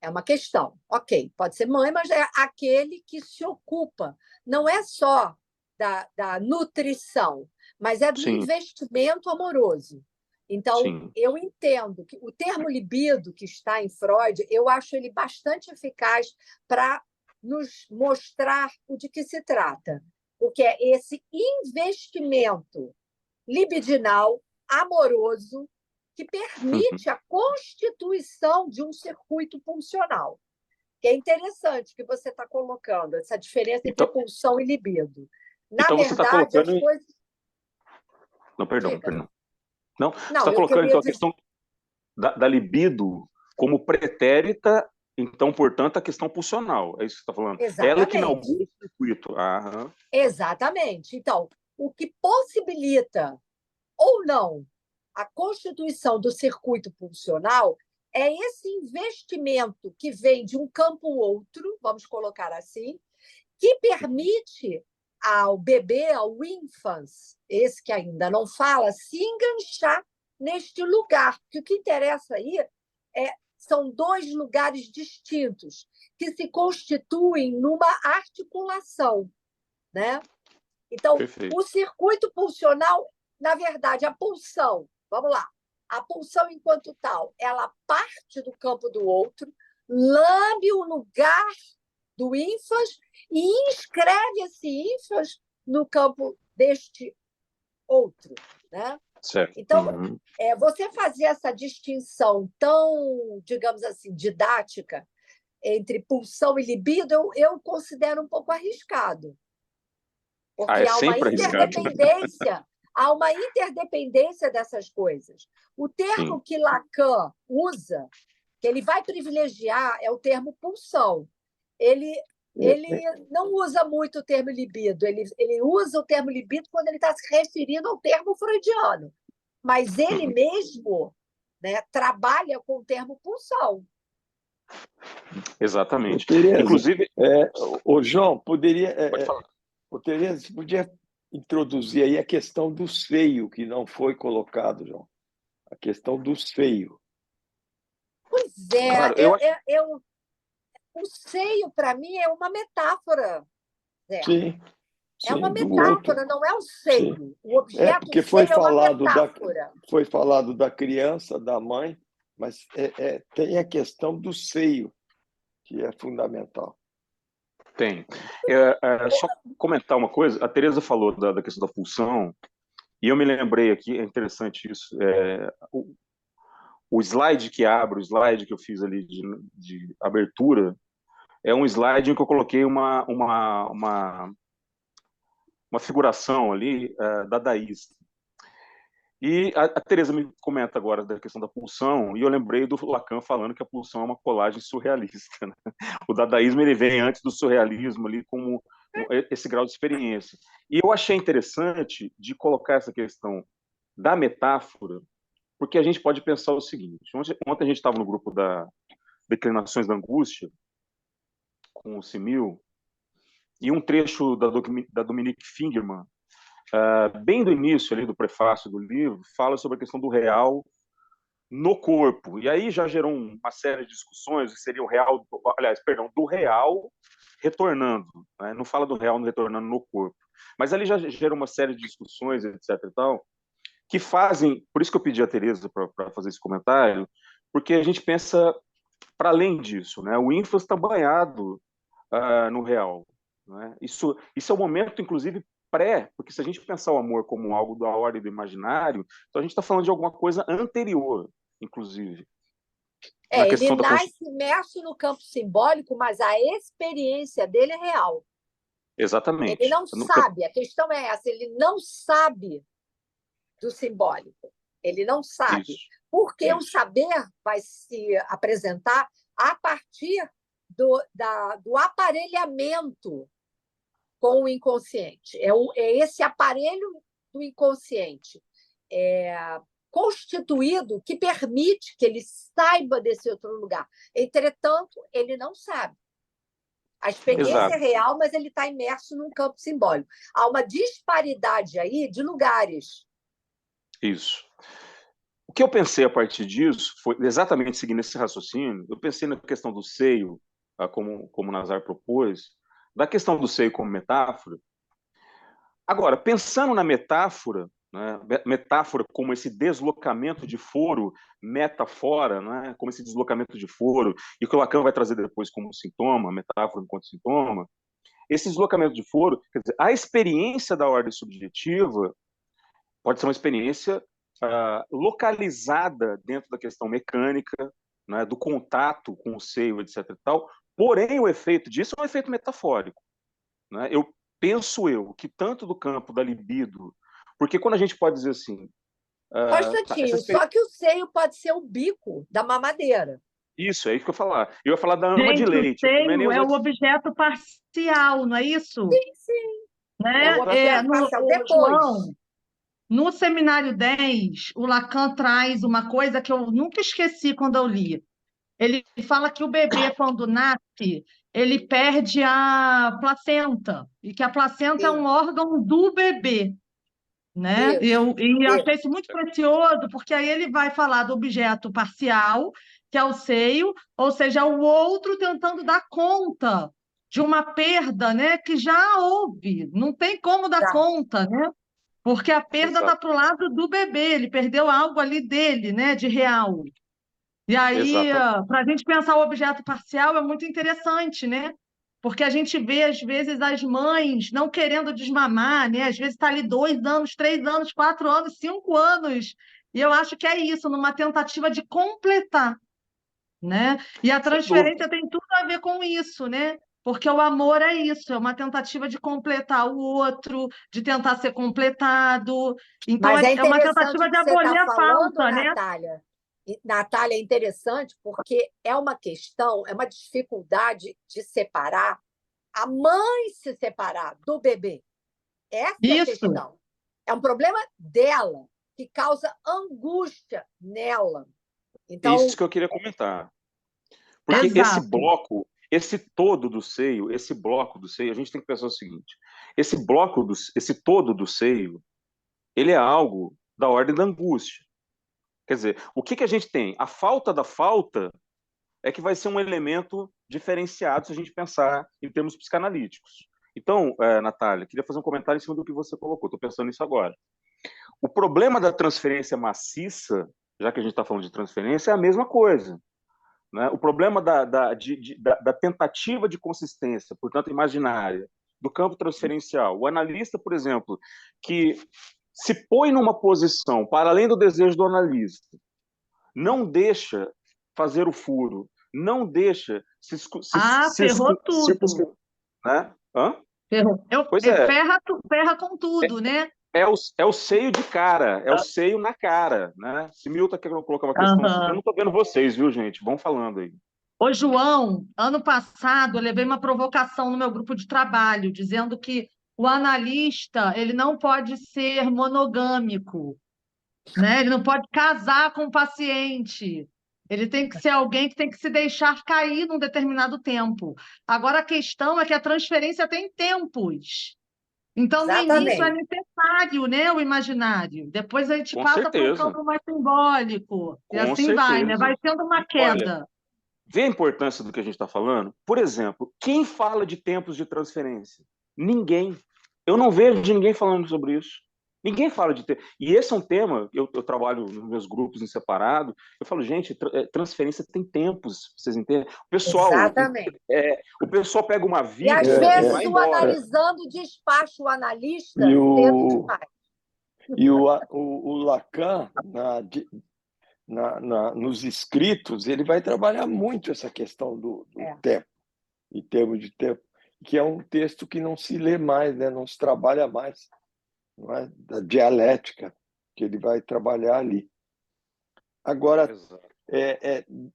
é uma questão. Ok, pode ser mãe, mas é aquele que se ocupa. Não é só da nutrição, mas é do Sim. investimento amoroso. Então, Sim. eu entendo que o termo libido que está em Freud, eu acho ele bastante eficaz para nos mostrar o de que se trata, porque é esse investimento libidinal, amoroso, que permite a constituição de um circuito pulsional. Que é interessante que você está colocando, essa diferença entre pulsão e libido. Na então você está verdade, colocando... as coisas... Não, perdão. Não, você Não, está eu colocando então, a dizer... questão da libido como pretérita, então, portanto, a questão pulsional. É isso que você está falando? Exatamente. Ela que inaugura o circuito. Exatamente. Então, o que possibilita ou não a constituição do circuito pulsional é esse investimento que vem de um campo outro, vamos colocar assim, que permite ao bebê, ao infans, esse que ainda não fala, se enganchar neste lugar. Porque o que interessa aí são dois lugares distintos que se constituem numa articulação, né? Então, Perfeito. O circuito pulsional, na verdade, a pulsão, vamos lá, a pulsão enquanto tal, ela parte do campo do outro, lambe o lugar do ínfas e inscreve esse ínfas no campo deste outro, né? Certo. Então, você fazer essa distinção tão, digamos assim, didática entre pulsão e libido, eu considero um pouco arriscado. Porque há uma interdependência dessas coisas. O termo que Lacan usa, que ele vai privilegiar, é o termo pulsão. Ele não usa muito o termo libido, ele usa o termo libido quando ele está se referindo ao termo freudiano. Mas ele mesmo, né, trabalha com o termo pulsão. Exatamente. Tereza, Inclusive, ô João, pode falar. Tereza, você podia introduzir aí a questão do seio, que não foi colocado, João. A questão do seio. Pois é, Claro, o seio, para mim, é uma metáfora, Zé. Sim, É uma do outro. metáfora, não é o Sim. seio. O objeto Porque seio é uma metáfora. foi falado da criança, da mãe, mas tem a questão do seio, que é fundamental. Tem. Só comentar uma coisa, a Tereza falou da questão da pulsão, e eu me lembrei aqui, é interessante isso, o slide que abre, o slide que eu fiz ali de abertura, é um slide em que eu coloquei uma figuração ali da Daís. E a Tereza me comenta agora da questão da pulsão, e eu lembrei do Lacan falando que a pulsão é uma colagem surrealista. Né? O dadaísmo ele vem antes do surrealismo ali como esse grau de experiência. E eu achei interessante de colocar essa questão da metáfora, porque a gente pode pensar o seguinte: ontem a gente estava no grupo da Declinações da Angústia, com o Simil, e um trecho da Dominique Fingerman, bem do início ali do prefácio do livro, fala sobre a questão do real no corpo. E aí já gerou uma série de discussões, que seria o real, do real retornando. Né? Não fala do real retornando no corpo. Mas ali já gerou uma série de discussões, etc. e tal, que fazem, por isso que eu pedi a Tereza para fazer esse comentário, porque a gente pensa para além disso, né? O ínfas está banhado no real. Né? Isso é um momento, inclusive, porque se a gente pensar o amor como algo da ordem do imaginário, então a gente está falando de alguma coisa anterior, inclusive. Na Ele questão nasce imerso no campo simbólico, mas a experiência dele é real. Exatamente. Ele não sabe, a questão é essa, ele não sabe do simbólico. Ele não sabe. Isso. Porque o saber vai se apresentar a partir do aparelhamento com o inconsciente. É esse aparelho do inconsciente constituído que permite que ele saiba desse outro lugar. Entretanto, ele não sabe. A experiência é real, mas ele está imerso num campo simbólico. Há uma disparidade aí de lugares. Isso. O que eu pensei a partir disso foi exatamente seguindo esse raciocínio. Eu pensei na questão do seio, como o Nazar propôs, da questão do seio como metáfora. Agora, pensando na metáfora, né, metáfora como esse deslocamento de foro metafora, né, como esse deslocamento de foro, e que o Lacan vai trazer depois como sintoma, metáfora enquanto sintoma, esse deslocamento de foro, quer dizer, a experiência da ordem subjetiva pode ser uma experiência localizada dentro da questão mecânica, né, do contato com o seio, etc. e tal, porém o efeito disso é um efeito metafórico. Né? Penso que tanto do campo da libido, porque quando a gente pode dizer assim... Constantinho, só que o seio pode ser o bico da mamadeira. Isso, é isso que eu ia falar. Eu ia falar da ama de leite. O seio é o objeto parcial, não é isso? Sim. Né? É o objeto parcial. Depois... João, no Seminário 10, o Lacan traz uma coisa que eu nunca esqueci quando eu li. Ele fala que o bebê, quando nasce, ele perde a placenta, e que a placenta é um órgão do bebê. Né? Eu achei isso muito precioso, porque aí ele vai falar do objeto parcial, que é o seio, ou seja, o outro tentando dar conta de uma perda, né, que já houve, não tem como dar conta, né? Porque a perda está para o lado do bebê, ele perdeu algo ali dele, né, de real. E aí, para a gente pensar o objeto parcial é muito interessante, né? Porque a gente vê, às vezes, as mães não querendo desmamar, né? Às vezes está ali 2 anos, 3 anos, 4 anos, 5 anos. E eu acho que é isso, numa tentativa de completar, né? E a transferência tem tudo a ver com isso, né? Porque o amor é isso, é uma tentativa de completar o outro, de tentar ser completado. Então, mas é uma tentativa de abolir a falta, né? Natália, é interessante porque é uma questão, é uma dificuldade de separar a mãe se separar do bebê. Essa é a questão. É um problema dela. que causa angústia nela. É Então, isso que eu queria comentar. Porque Exato. esse todo do seio, esse bloco do seio, a gente tem que pensar o seguinte: esse todo do seio, ele é algo da ordem da angústia. Quer dizer, o que a gente tem? A falta da falta é que vai ser um elemento diferenciado se a gente pensar em termos psicanalíticos. Então, Natália, queria fazer um comentário em cima do que você colocou, estou pensando nisso agora. O problema da transferência maciça, já que a gente está falando de transferência, é a mesma coisa. Né? O problema da tentativa de consistência, portanto, imaginária, do campo transferencial. O analista, por exemplo, que se põe numa posição para além do desejo do analista, não deixa fazer o furo, não deixa Ferrou tudo. né? Hã? Ferrou. Pois é, Ferra com tudo, né? é o seio de cara, é o seio na cara, né? Se Milton quer colocar uma questão assim, eu não estou vendo vocês, viu, gente? Vão falando aí. Ô, João, ano passado eu levei uma provocação no meu grupo de trabalho, dizendo que o analista ele não pode ser monogâmico, né? Ele não pode casar com o paciente. Ele tem que ser alguém que tem que se deixar cair num determinado tempo. Agora, a questão é que a transferência tem tempos. Então, no início é exatamente. necessário, né, o imaginário. Depois a gente Com passa para um certeza, campo mais simbólico. E com assim vai, né? certeza. Vai tendo uma Olha, queda. vê a importância do que a gente está falando? Por exemplo, quem fala de tempos de transferência? Ninguém. Eu não vejo ninguém falando sobre isso. Ninguém fala de tempo. E esse é um tema, eu trabalho nos meus grupos em separado, eu falo, gente, transferência tem tempos, vocês entendem? Exatamente. O pessoal pega uma E vida às e vezes vai o embora. analisando despacha o analista E cedo o, demais. e o Lacan, nos escritos, ele vai trabalhar muito essa questão do tempo, em termos de tempo, que é um texto que não se lê mais, né? Não se trabalha mais, não é? Da dialética, que ele vai trabalhar ali. Agora,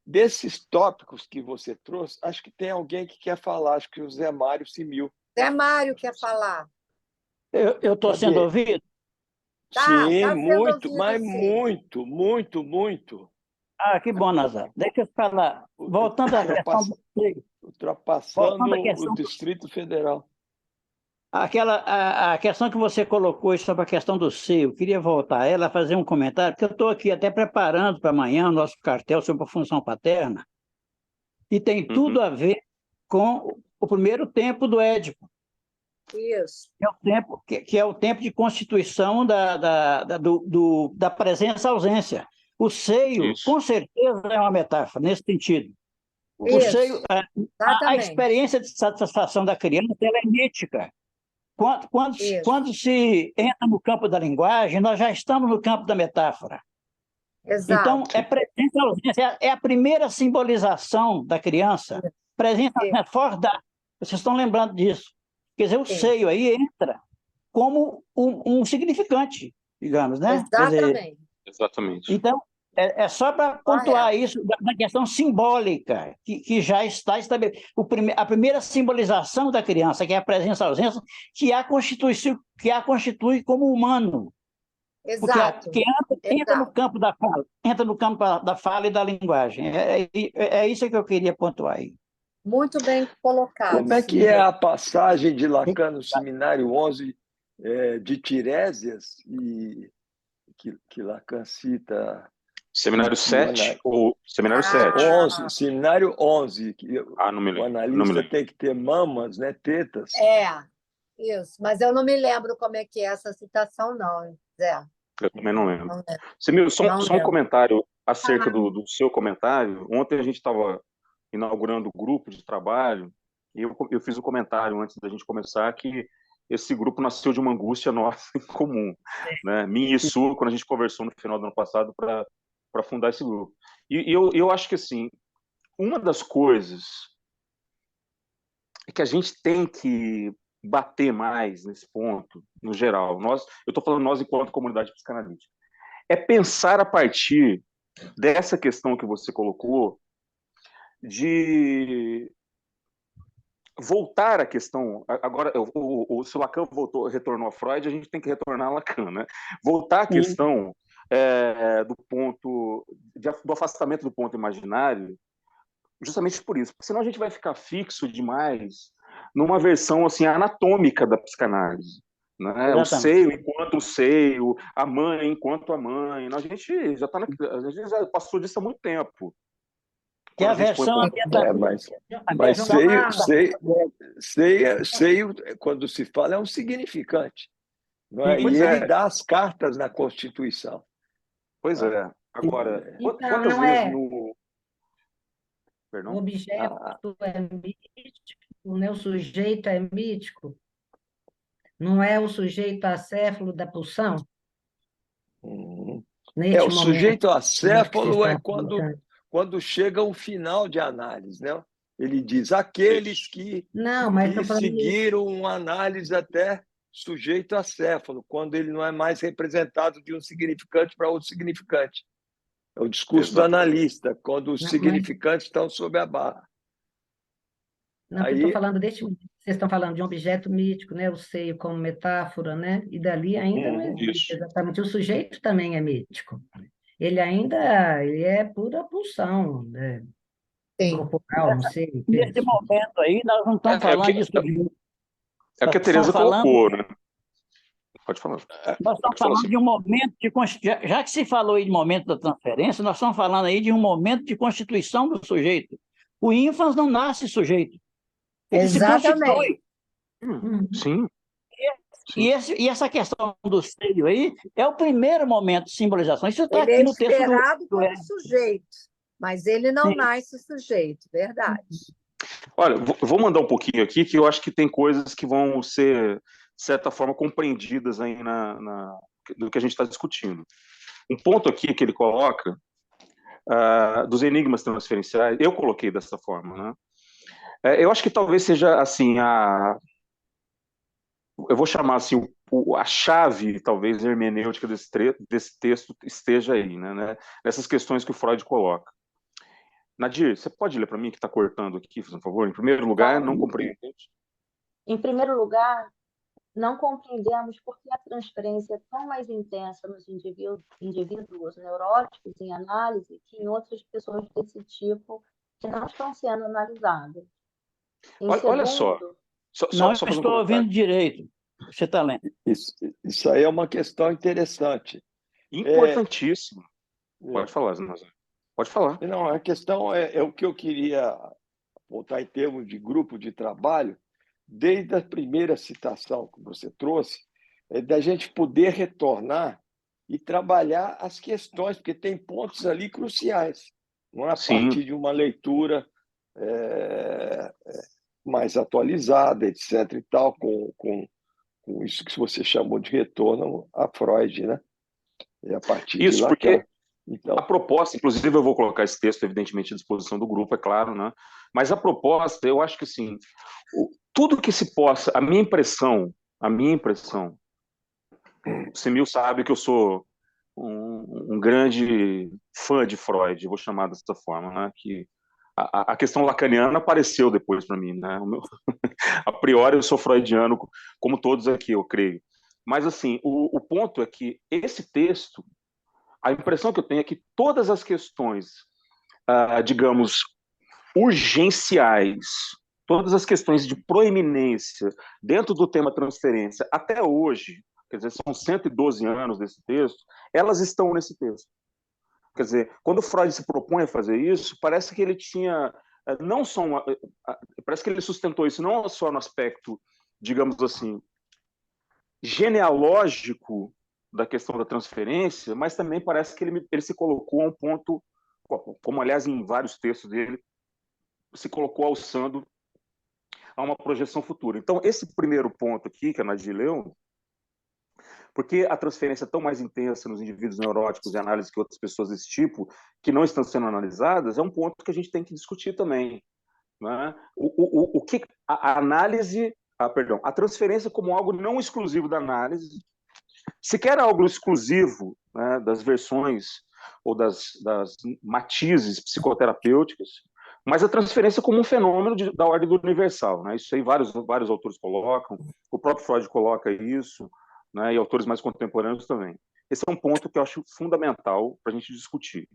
desses tópicos que você trouxe, acho que tem alguém que quer falar, acho que o Zé Mário Simil. Zé Mário quer falar. Eu estou sendo ouvido? Tá, Sim, tá sendo muito, ouvido, mas sim. muito. Ah, que bom, Nazar. Deixa eu falar. Voltando à questão do seio. Ultrapassando o Distrito Federal. A questão que você colocou sobre a questão do seio, eu queria voltar a ela, fazer um comentário, porque eu estou aqui até preparando para amanhã o nosso cartel sobre a função paterna, e tem tudo a ver com o primeiro tempo do Édipo. Isso. Que é o tempo de constituição da presença-ausência. O seio, com certeza, é uma metáfora nesse sentido. O seio, a experiência de satisfação da criança ela é mítica. Quando se entra no campo da linguagem, nós já estamos no campo da metáfora. Exato. Então, presença-ausência, é a primeira simbolização da criança. Presença fora da. Vocês estão lembrando disso. Quer dizer, o seio aí entra como um significante, digamos, né? Exatamente. Então, é só para pontuar isso da questão simbólica, que já está estabelecida. A primeira simbolização da criança, que é a presença-ausência, que a constitui como humano. Exato. Porque entra no campo da fala e da linguagem. É isso que eu queria pontuar aí. Muito bem colocado. Como é que é a passagem de Lacan no Seminário 11 de Tiresias, e que Lacan cita... Seminário 7 ou Seminário 7? 11, Seminário 11, que não me lembro. O analista tem que ter mamas, né, tetas. Isso. Mas eu não me lembro como é que é essa citação, não, Zé. Eu também não lembro. Semil, só um comentário acerca do seu comentário. Ontem a gente estava inaugurando o grupo de trabalho e eu fiz um comentário antes da gente começar que esse grupo nasceu de uma angústia nossa em comum, né? Minha e sua, quando a gente conversou no final do ano passado para fundar esse grupo. E eu acho que, assim, uma das coisas é que a gente tem que bater mais nesse ponto, no geral. Eu estou falando nós enquanto comunidade psicanalítica. É pensar a partir dessa questão que você colocou, de voltar à questão. Agora, se o Lacan retornou a Freud, a gente tem que retornar a Lacan, né? Voltar à questão do afastamento do ponto imaginário, justamente por isso, porque senão a gente vai ficar fixo demais numa versão assim anatômica da psicanálise, né? O seio enquanto o seio, a mãe enquanto a mãe. A gente já passou disso há muito tempo. Que a versão mas seio, quando se fala, é um significante. Não é? E ele dá as cartas na Constituição. Pois é. Agora, então, quantas não vezes é. no... Perdão? O objeto é mítico, né? O sujeito é mítico. Não é o sujeito acéfalo da pulsão? O sujeito acéfalo é quando chega o final de análise, né? Ele diz aqueles que seguiram uma análise até sujeito acéfalo, quando ele não é mais representado de um significante para outro significante. É o discurso do analista, quando os significantes estão sob a barra. Não, eu estou falando vocês estão falando de um objeto mítico, né? O seio como metáfora, né? E dali ainda não existe exatamente. O sujeito também é mítico. Ele é pura pulsão, né? Corporal, não sei. Nesse momento aí, nós não estamos falando disso. É o que a Tereza colocou, né? Pode falar. Nós estamos falando de um momento já que se falou aí de momento da transferência, nós estamos falando aí de um momento de constituição do sujeito. O ínfans não nasce sujeito. Ele se constitui. Sim. E essa questão do seio aí é o primeiro momento de simbolização. Isso está aqui no texto esperado como sujeito, mas ele não nasce sujeito, verdade. Olha, vou mandar um pouquinho aqui, que eu acho que tem coisas que vão ser, de certa forma, compreendidas aí no que a gente está discutindo. Um ponto aqui que ele coloca, dos enigmas transferenciais, eu coloquei dessa forma, né? Eu acho que talvez seja, assim, eu vou chamar assim, a chave, talvez, hermenêutica desse texto esteja aí, né? Nessas questões que o Freud coloca. Nadir, você pode ler para mim que está cortando aqui, por favor? Em primeiro lugar, não compreendemos. Em primeiro lugar, não compreendemos por que a transferência é tão mais intensa nos indivíduos neuróticos em análise que em outras pessoas desse tipo que não estão sendo analisadas. Olha só. Não estou ouvindo direito. Você está lendo. Isso aí é uma questão interessante. Importantíssima. Pode falar, Zinazé. Pode falar. Não, a questão é o que eu queria apontar em termos de grupo de trabalho, desde a primeira citação que você trouxe, da gente poder retornar e trabalhar as questões, porque tem pontos ali cruciais. Não é a partir de uma leitura mais atualizada, etc. e tal, com isso que você chamou de retorno a Freud, né? É a partir isso, de lá porque a proposta, inclusive eu vou colocar esse texto, evidentemente, à disposição do grupo, é claro, né? Mas a proposta, eu acho que assim, tudo que se possa, a minha impressão, o Semil sabe que eu sou um grande fã de Freud, vou chamar dessa forma, né? Que a questão lacaniana apareceu depois para mim, né? A priori eu sou freudiano, como todos aqui, eu creio. Mas assim, o ponto é que esse texto, a impressão que eu tenho é que todas as questões, digamos, urgenciais, todas as questões de proeminência dentro do tema transferência, até hoje, quer dizer, são 112 anos desse texto, elas estão nesse texto. Quer dizer, quando Freud se propõe a fazer isso, parece que ele tinha, não só parece que ele sustentou isso não só no aspecto, digamos assim, genealógico da questão da transferência, mas também parece que ele se colocou a um ponto, como aliás em vários textos dele, se colocou alçando a uma projeção futura. Então, esse primeiro ponto aqui, que a Nadir leu, porque a transferência é tão mais intensa nos indivíduos neuróticos e análise que outras pessoas desse tipo, que não estão sendo analisadas, é um ponto que a gente tem que discutir também. Né? O que a análise, a transferência como algo não exclusivo da análise, sequer algo exclusivo, né, das versões ou das matizes psicoterapêuticas, mas a transferência como um fenômeno da ordem do universal. Né? Isso aí vários autores colocam, o próprio Freud coloca isso, né, e autores mais contemporâneos também. Esse é um ponto que eu acho fundamental para a gente discutir.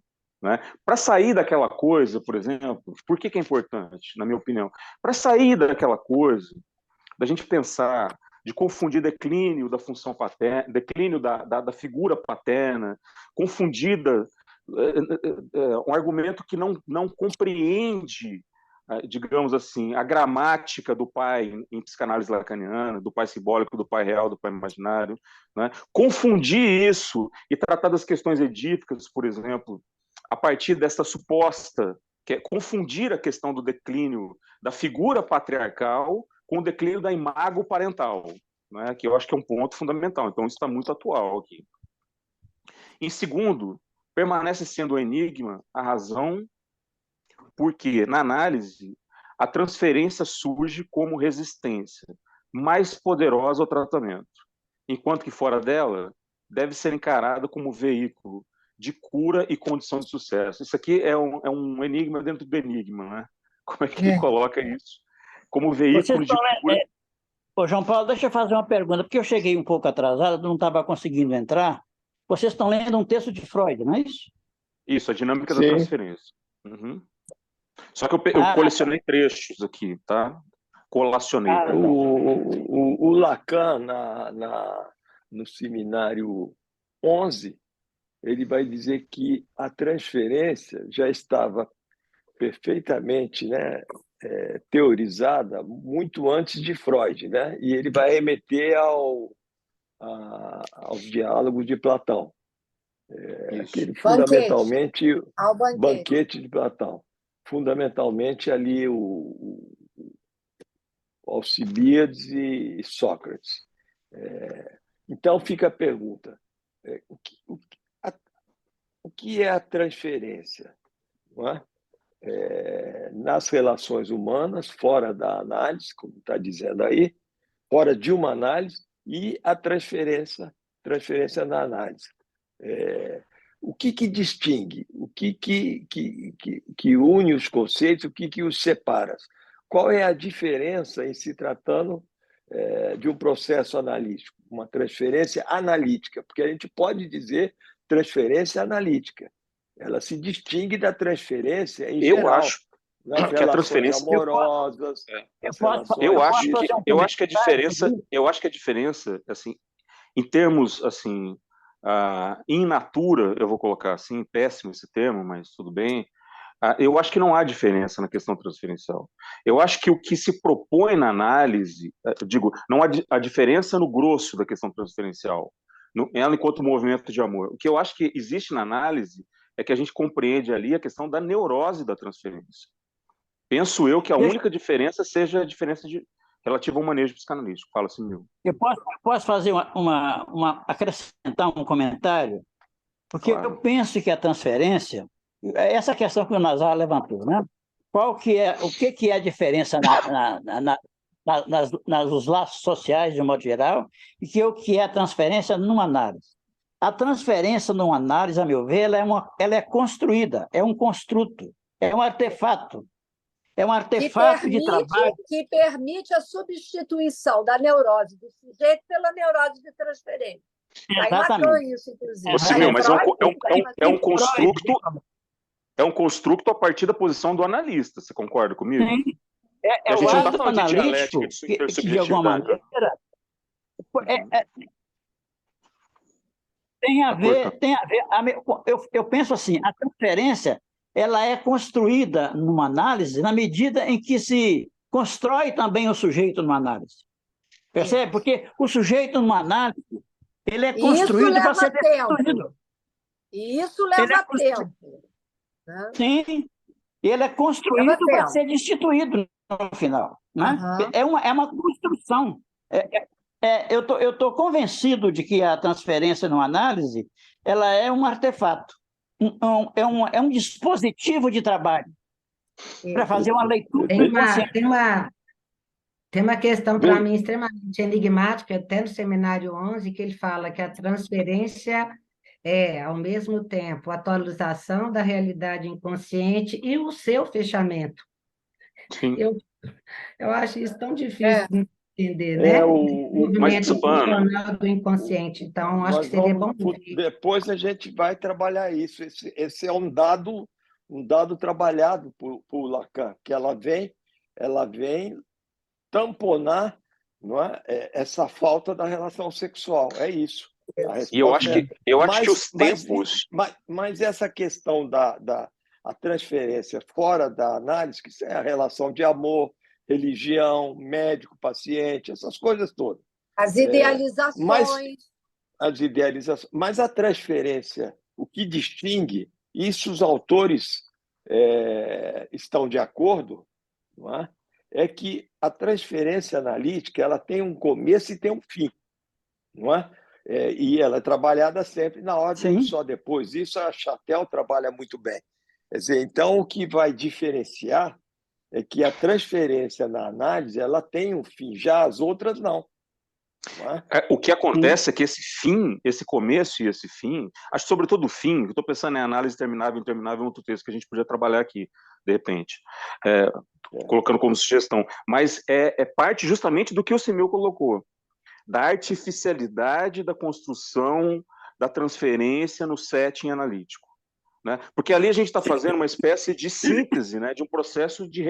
Né? Para sair daquela coisa, por exemplo, por que é importante, na minha opinião? Para sair daquela coisa, da gente pensar, de confundir declínio da função paterna, declínio da figura paterna, confundida, um argumento que não compreende, digamos assim, a gramática do pai em psicanálise lacaniana, do pai simbólico, do pai real, do pai imaginário, né? Confundir isso e tratar das questões edípicas, por exemplo, a partir dessa suposta, que é confundir a questão do declínio da figura patriarcal com o declínio da imago parental, né? Que eu acho que é um ponto fundamental. Então, isso está muito atual aqui. Em segundo, permanece sendo um enigma a razão porque, na análise, a transferência surge como resistência mais poderosa ao tratamento, enquanto que fora dela deve ser encarada como veículo de cura e condição de sucesso. Isso aqui é um enigma dentro do enigma, né? Como é que ele coloca isso? Como veículo de cura... Ô, João Paulo, deixa eu fazer uma pergunta, porque eu cheguei um pouco atrasado, não estava conseguindo entrar. Vocês estão lendo um texto de Freud, não é isso? Isso, a dinâmica da transferência. Uhum. Só que eu colecionei trechos aqui, tá? Colacionei. O Lacan, no seminário 11, ele vai dizer que a transferência já estava perfeitamente, né, teorizada muito antes de Freud, né? E ele vai remeter aos diálogos de Platão. Aquele fundamentalmente ao banquete de Platão. Fundamentalmente ali o Alcibíades e Sócrates. Então fica a pergunta: o que é a transferência? Não é? Nas relações humanas, fora da análise, como está dizendo aí, fora de uma análise, e a transferência na análise. O que distingue? O que une os conceitos? O que os separa? Qual é a diferença em se tratando de um processo analítico? Uma transferência analítica, porque a gente pode dizer transferência analítica. Ela se distingue da transferência em geral. Eu acho que a transferência amorosas. Eu acho que a diferença, assim, em termos assim, in natura, eu vou colocar assim, péssimo esse termo, mas tudo bem. Eu acho que não há diferença na questão transferencial. Eu acho que o que se propõe na análise, não há a diferença no grosso da questão transferencial, ela enquanto movimento de amor. O que eu acho que existe na análise é que a gente compreende ali a questão da neurose da transferência. Penso eu que a única diferença seja a diferença relativa ao manejo psicanalítico. Fala, Simil. Eu posso fazer acrescentar um comentário? Porque eu penso que a transferência, essa questão que o Nazar levantou, né? O que é a diferença nos laços sociais, de um modo geral, e o que é a transferência numa análise? A transferência numa análise, a meu ver, ela é construída, é um construto, é um artefato. É um artefato de trabalho. Que permite a substituição da neurose do sujeito pela neurose de transferência. Exatamente. Isso, inclusive. Mas é um construto a partir da posição do analista, você concorda comigo? Sim. A gente não está falando de dialética, de alguma maneira, tem a ver. Eu penso assim, a transferência ela é construída numa análise na medida em que se constrói também o sujeito numa análise. Percebe? Porque o sujeito numa análise ele é construído para ser destruído. E isso leva tempo. Né? Sim, ele é construído para ser destituído no final. Né? Uhum. É uma construção. Eu estou convencido de que a transferência numa análise ela é um artefato, é um dispositivo de trabalho para fazer uma leitura. Tem uma questão para mim extremamente enigmática, até no seminário 11, que ele fala que a transferência é, ao mesmo tempo, a atualização da realidade inconsciente e o seu fechamento. Sim. Eu acho isso tão difícil entender, né? Mas Movimento funcional do inconsciente. Então, acho que seria bom ver. depois a gente vai trabalhar isso. Esse é um dado trabalhado por Lacan, que ela vem tamponar, não é, essa falta da relação sexual. É isso. E eu acho que os tempos... Mas essa questão da transferência fora da análise, que é a relação de amor, religião, médico, paciente, essas coisas todas. As idealizações. Mas a transferência, o que distingue, isso os autores estão de acordo, não é? É que a transferência analítica ela tem um começo e tem um fim, não é? E ela é trabalhada sempre na ordem do só depois. Isso a Chatel trabalha muito bem. Quer dizer, então, o que vai diferenciar é que a transferência na análise ela tem um fim, já as outras não. O que acontece é que esse começo e esse fim, acho que sobretudo o fim, eu estou pensando em análise terminável e interminável, é outro texto que a gente podia trabalhar aqui, de repente, colocando como sugestão, mas é parte justamente do que o Simil colocou, da artificialidade da construção da transferência no setting analítico. Né? Porque ali a gente está fazendo uma espécie de síntese, né, de um processo de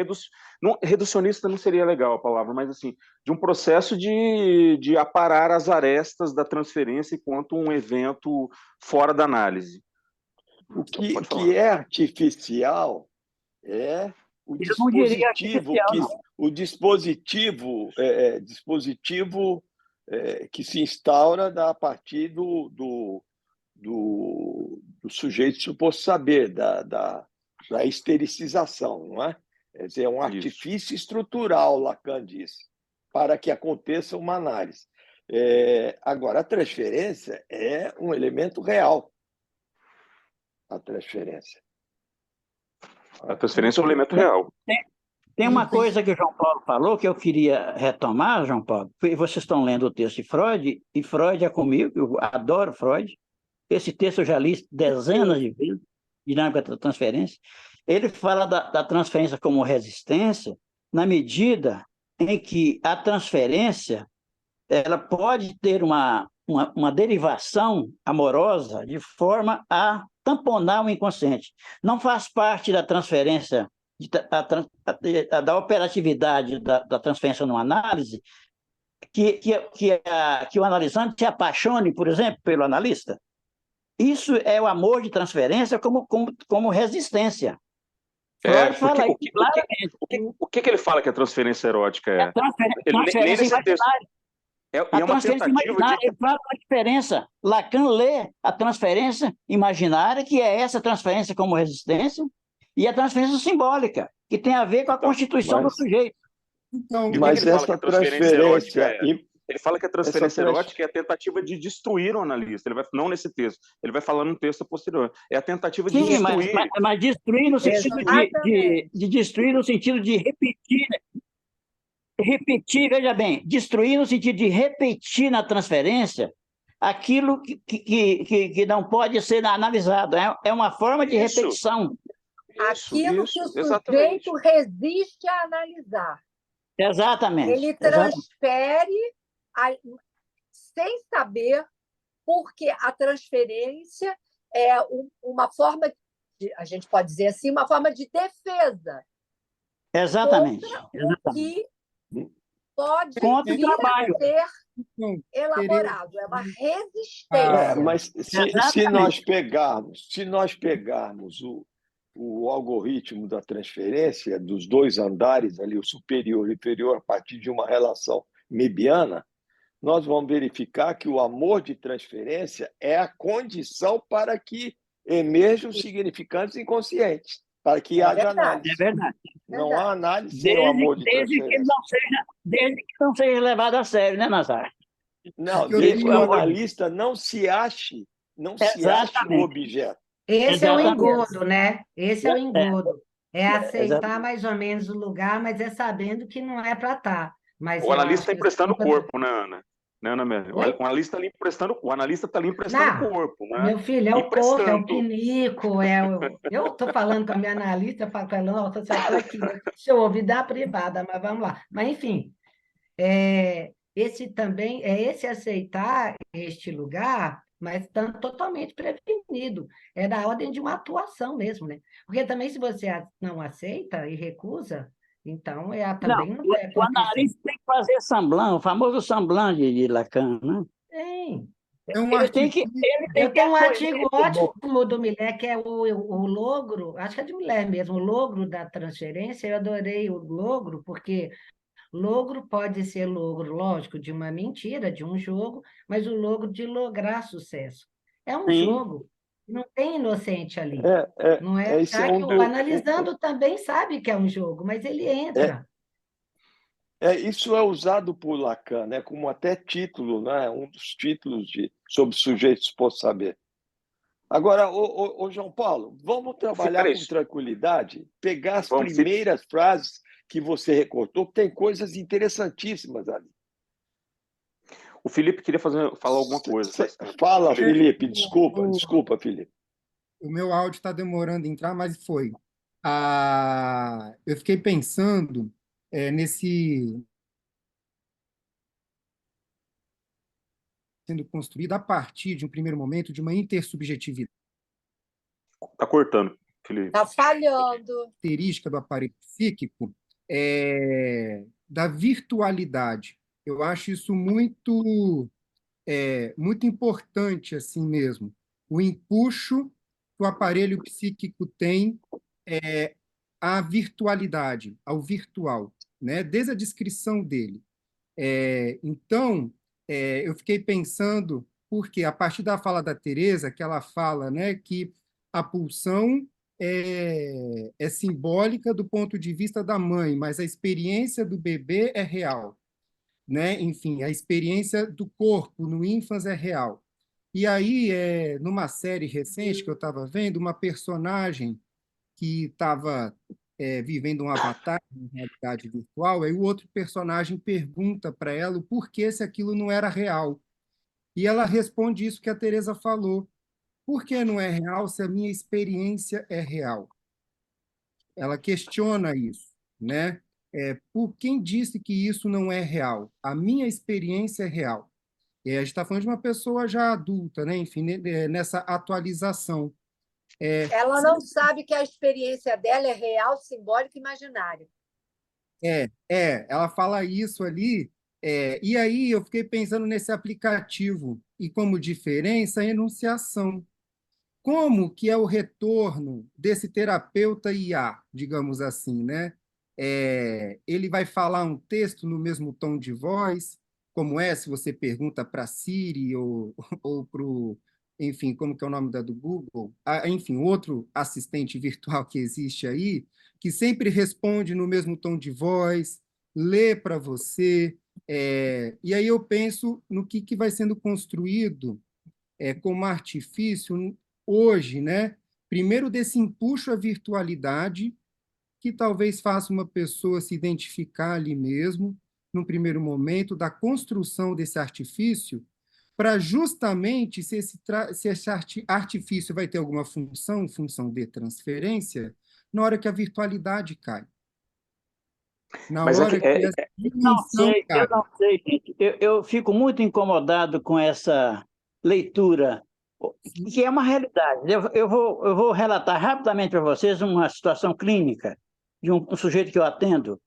reducionista não seria legal a palavra, mas assim, de um processo de aparar as arestas da transferência enquanto um evento fora da análise. O que é artificial é o dispositivo, que se instaura a partir do sujeito suposto saber, da estericização, não é? Quer dizer, é um artifício estrutural, Lacan diz, para que aconteça uma análise. Agora, a transferência é um elemento real. A transferência é um elemento real. Tem uma coisa que o João Paulo falou que eu queria retomar, João Paulo. Vocês estão lendo o texto de Freud, e Freud é comigo, eu adoro Freud. Esse texto eu já li dezenas de vezes, Dinâmica da Transferência. Ele fala da transferência como resistência, na medida em que a transferência ela pode ter uma derivação amorosa de forma a tamponar o inconsciente. Não faz parte da transferência, da operatividade da transferência numa análise, que o analisante se apaixone, por exemplo, pelo analista. Isso é o amor de transferência como resistência. Freud fala isso claramente. O que ele fala que a transferência erótica é? Transferência imaginária. A transferência imaginária, ele fala a diferença. Lacan lê a transferência imaginária, que é essa transferência como resistência, e a transferência simbólica, que tem a ver com a constituição do sujeito. Mas essa transferência... Ele fala que a transferência erótica é a tentativa de destruir o analista. Ele vai, não nesse texto, ele vai falar num texto posterior. É a tentativa de destruir. Mas destruir no sentido de destruir no sentido de repetir. Repetir, veja bem, destruir no sentido de repetir na transferência aquilo que não pode ser analisado. É uma forma de repetição. Aquilo que o sujeito resiste a analisar. Exatamente. Ele transfere sem saber, porque a transferência é uma forma, a gente pode dizer assim, uma forma de defesa. Exatamente. O que pode contra vir a ser elaborado. É uma resistência. Mas se nós pegarmos o algoritmo da transferência dos dois andares, ali, o superior e o inferior, a partir de uma relação mebiana, nós vamos verificar que o amor de transferência é a condição para que emerjam significantes inconscientes, para que haja análise. É verdade. Não há análise sem o amor de transferência. Desde que não seja levado a sério, né, Nazar? Não, desde que o analista não se ache o objeto. Esse é o engodo, né? Esse é o engodo. É aceitar mais ou menos o lugar, mas é sabendo que não é para estar. O analista está emprestando o corpo, né, Ana? O analista está ali emprestando o corpo, né? Meu filho, é o corpo, é o pinico, eu estou falando com a minha analista, falando, nossa, já estou aqui, deixa eu ouvir da privada, mas vamos lá. Mas, enfim, Esse também é esse aceitar este lugar, mas totalmente prevenido. É da ordem de uma atuação mesmo, né? Porque também se você não aceita e recusa, então Não, também não vai o acontecer. analista tem que fazer semblant, o famoso semblant de Lacan, né? Tem. É um Ele tem que, artifício. ele tem Eu que tenho um acolher artigo esse amor. ótimo do Millet, que é o logro, acho que é de Millet mesmo, o logro da transferência. Eu adorei o logro, porque logro pode ser logro, lógico, de uma mentira, de um jogo, mas o logro de lograr sucesso. É um Sim. jogo, não tem inocente ali. Não é Esse é já que um o analisando também sabe que é um jogo, mas ele entra. Isso é usado por Lacan, né, como até título, né, um dos títulos sobre sujeitos por saber. Agora, ô João Paulo, vamos trabalhar com tranquilidade, pegar as primeiras frases que você recortou, que tem coisas interessantíssimas ali. O Felipe queria falar alguma coisa. Fala, Felipe, desculpa, Felipe. O meu áudio está demorando a entrar, mas foi. Eu fiquei pensando sendo construído a partir de um primeiro momento de uma intersubjetividade. Está cortando, Felipe. Está falhando. Característica do aparelho psíquico da virtualidade. Eu acho isso muito importante assim mesmo. O empuxo que o aparelho psíquico tem à virtualidade, ao virtual, né? Desde a descrição dele. Então, eu fiquei pensando, porque a partir da fala da Teresa, que ela fala, né, que a pulsão é simbólica do ponto de vista da mãe, mas a experiência do bebê é real, né? Enfim, a experiência do corpo no ínfans é real. E aí, numa série recente que eu estava vendo, uma personagem que estava vivendo um avatar em realidade virtual, aí o outro personagem pergunta para ela o porquê se aquilo não era real. E ela responde isso que a Teresa falou. Por que não é real se a minha experiência é real? Ela questiona isso, né? Por quem disse que isso não é real? A minha experiência é real. E a gente está falando de uma pessoa já adulta, né? Enfim, nessa atualização. Ela não sabe que a experiência dela é real, simbólica e imaginária. Ela fala isso ali, e aí eu fiquei pensando nesse aplicativo, e como diferença, a enunciação. Como que é o retorno desse terapeuta IA, digamos assim, né? Ele vai falar um texto no mesmo tom de voz, como se você pergunta para a Siri ou para o, enfim, como que é o nome do Google? Enfim, outro assistente virtual que existe aí, que sempre responde no mesmo tom de voz, lê para você, e aí eu penso no que vai sendo construído como artifício hoje, né? Primeiro desse empuxo à virtualidade, que talvez faça uma pessoa se identificar ali mesmo, num primeiro momento, da construção desse artifício, para justamente, se esse artifício vai ter alguma função de transferência, na hora que a virtualidade cai. Na hora que essa dimensão cai. Eu não sei, gente. Eu fico muito incomodado com essa leitura, que é uma realidade. Eu vou relatar rapidamente para vocês uma situação clínica de um sujeito que eu atendo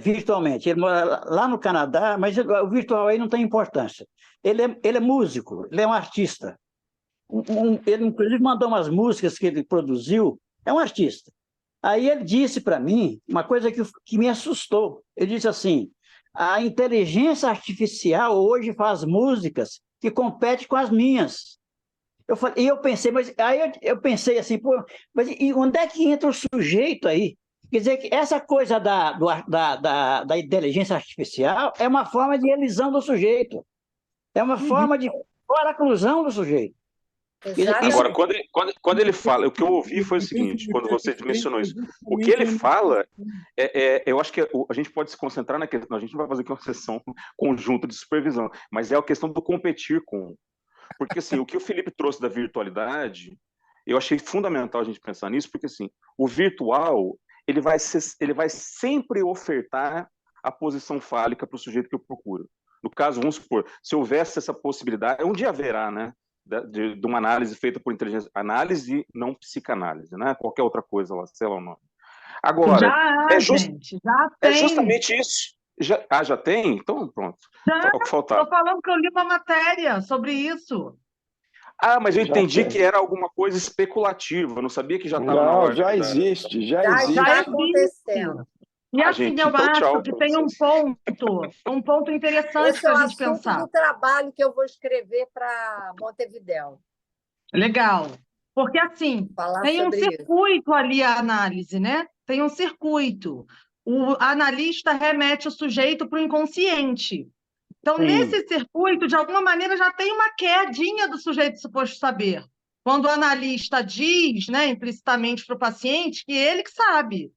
virtualmente. Ele mora lá no Canadá, mas o virtual aí não tem importância. Ele é músico, ele é um artista. Ele, inclusive, mandou umas músicas que ele produziu. É um artista. Aí ele disse para mim uma coisa que me assustou. Ele disse assim: a inteligência artificial hoje faz músicas que competem com as minhas. E eu pensei, mas aí eu pensei assim, pô, mas e onde é que entra o sujeito aí? Quer dizer que essa coisa da inteligência artificial é uma forma de elisão do sujeito, é uma forma de paraclusão do sujeito. Agora, quando ele fala, o que eu ouvi foi o seguinte, quando você mencionou isso, o que ele fala, eu acho que a gente pode se concentrar na questão, a gente não vai fazer aqui uma sessão conjunta de supervisão, mas é a questão do competir com. Porque, assim, o que o Felipe trouxe da virtualidade, eu achei fundamental a gente pensar nisso, porque, assim, o virtual, ele vai sempre ofertar a posição fálica para o sujeito que eu procuro. No caso, vamos supor, se houvesse essa possibilidade, um dia haverá, né, de uma análise feita por inteligência, análise e não psicanálise, né, qualquer outra coisa lá, sei lá o nome. Agora, Já, gente, já é tem. justamente isso. Já tem? Então, pronto. Já, Só o que faltava. estou falando que eu li uma matéria sobre isso. Mas eu Já entendi tem. que era alguma coisa especulativa, eu não sabia que já estava na Não, ordem. já existe, já Já existe. está acontecendo. E assim, gente, eu então acho tchau que pra tem vocês. um ponto interessante Esse é para o a gente assunto pensar. do trabalho que eu vou escrever para Montevidéu. Legal. Porque, assim, Falar tem um sobre isso. circuito ali a análise, né? Tem um circuito. O analista remete o sujeito para o inconsciente. Então, Sim. nesse circuito, de alguma maneira, já tem uma quedinha do sujeito suposto saber. Quando o analista diz, né, implicitamente para o paciente que ele que sabe,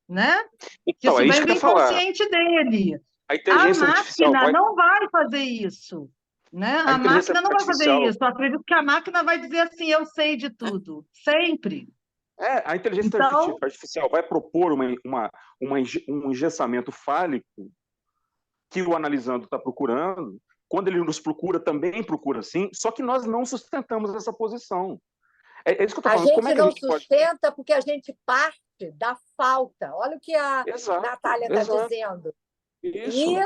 né? Que Então, isso é isso vem que do eu ia falar. inconsciente dele. A A inteligência artificial máquina vai... não vai fazer isso, né? A A inteligência máquina não vai fazer artificial... isso. Eu acredito que a máquina vai dizer assim, eu sei de tudo, sempre. A inteligência Então, artificial vai propor um engessamento fálico que o analisando está procurando. Quando ele nos procura, também procura sim, só que nós não sustentamos essa posição. É isso que eu estou A falando. Como é gente que a não gente pode... sustenta porque a gente parte da falta. Olha o que a Exato, Natália está exato. dizendo. Isso. E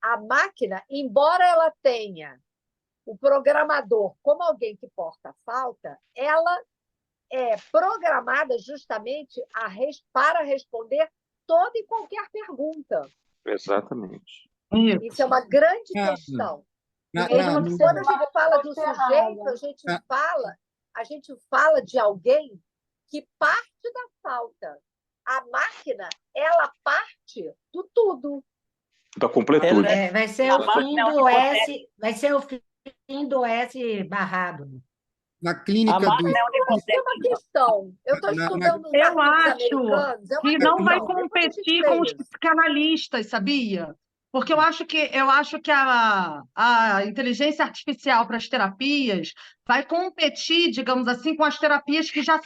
a máquina, embora ela tenha o programador como alguém que porta falta, ela é programada justamente para responder toda e qualquer pergunta. Exatamente. Isso é uma grande questão. Porque quando a gente fala do sujeito, a gente fala de alguém que parte da falta. A máquina, ela parte do tudo. Da completude. Vai ser o fim do S, vai ser o fim do S barrado. Na clínica do... Isso é uma questão. Eu estou estudando eu acho americanos. que não vai competir com os psicanalistas, sabia? Porque eu acho que a inteligência artificial para as terapias vai competir, digamos assim, com as terapias que já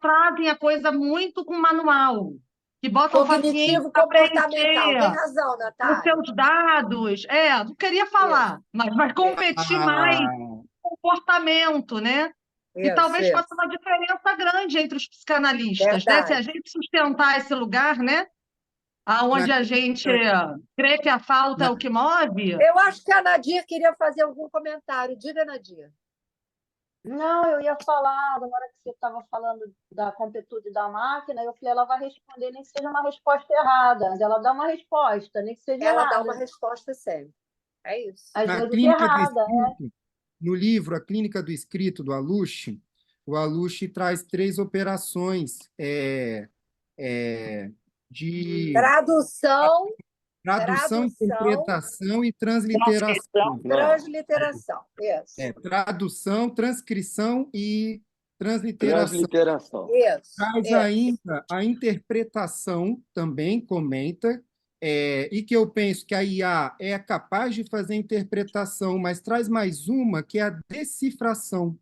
trazem a coisa muito com manual, que botam o paciente para comportamental. preencher Tem razão, Natália. os seus dados. Não queria falar, mas vai competir mais com o comportamento, né? E talvez faça uma diferença grande entre os psicanalistas, né? Se a gente sustentar esse lugar, né? Onde a gente crê que a falta é o que move. Eu acho que a Nadir queria fazer algum comentário. Diga, Nadir. Não, eu ia falar, na hora que você estava falando da completude da máquina, eu falei, ela vai responder, nem que seja uma resposta errada, ela dá uma resposta, nem que seja ela errada. Dá uma resposta sempre. É isso. Às vezes errada, No livro A Clínica do Escrito, do Alushi, o Alushi traz 3 operações de tradução, interpretação e transliteração. Transliteração, isso. Tradução, transcrição e transliteração. Isso. Traz ainda a interpretação, também comenta, e que eu penso que a IA é capaz de fazer interpretação, mas traz mais uma, que é a decifração.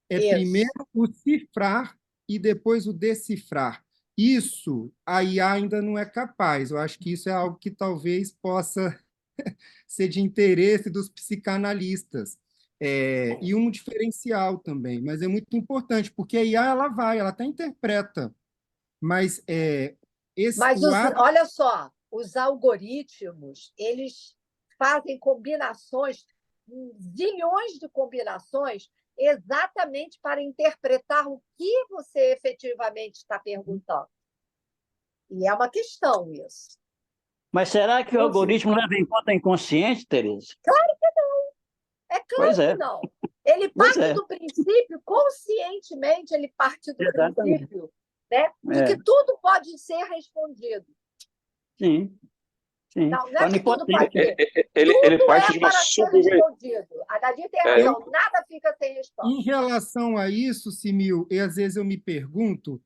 Primeiro o cifrar e depois o decifrar. Isso a IA ainda não é capaz. Eu acho que isso é algo que talvez possa ser de interesse dos psicanalistas. E um diferencial também, mas é muito importante, porque a IA ela até interpreta, mas olha só, os algoritmos, eles fazem combinações, zilhões de combinações, exatamente para interpretar o que você efetivamente está perguntando. E é uma questão isso. Mas será que o algoritmo leva em conta o inconsciente, Tereza? Claro que não. Claro que não. Ele parte do princípio, conscientemente, ele parte do princípio, né, de que tudo pode ser respondido. Sim. Não é que tudo pode ser. Ele parte de uma respondido. A Nadir tem razão, nada fica sem resposta. Em relação a isso, Simil, às vezes eu me pergunto,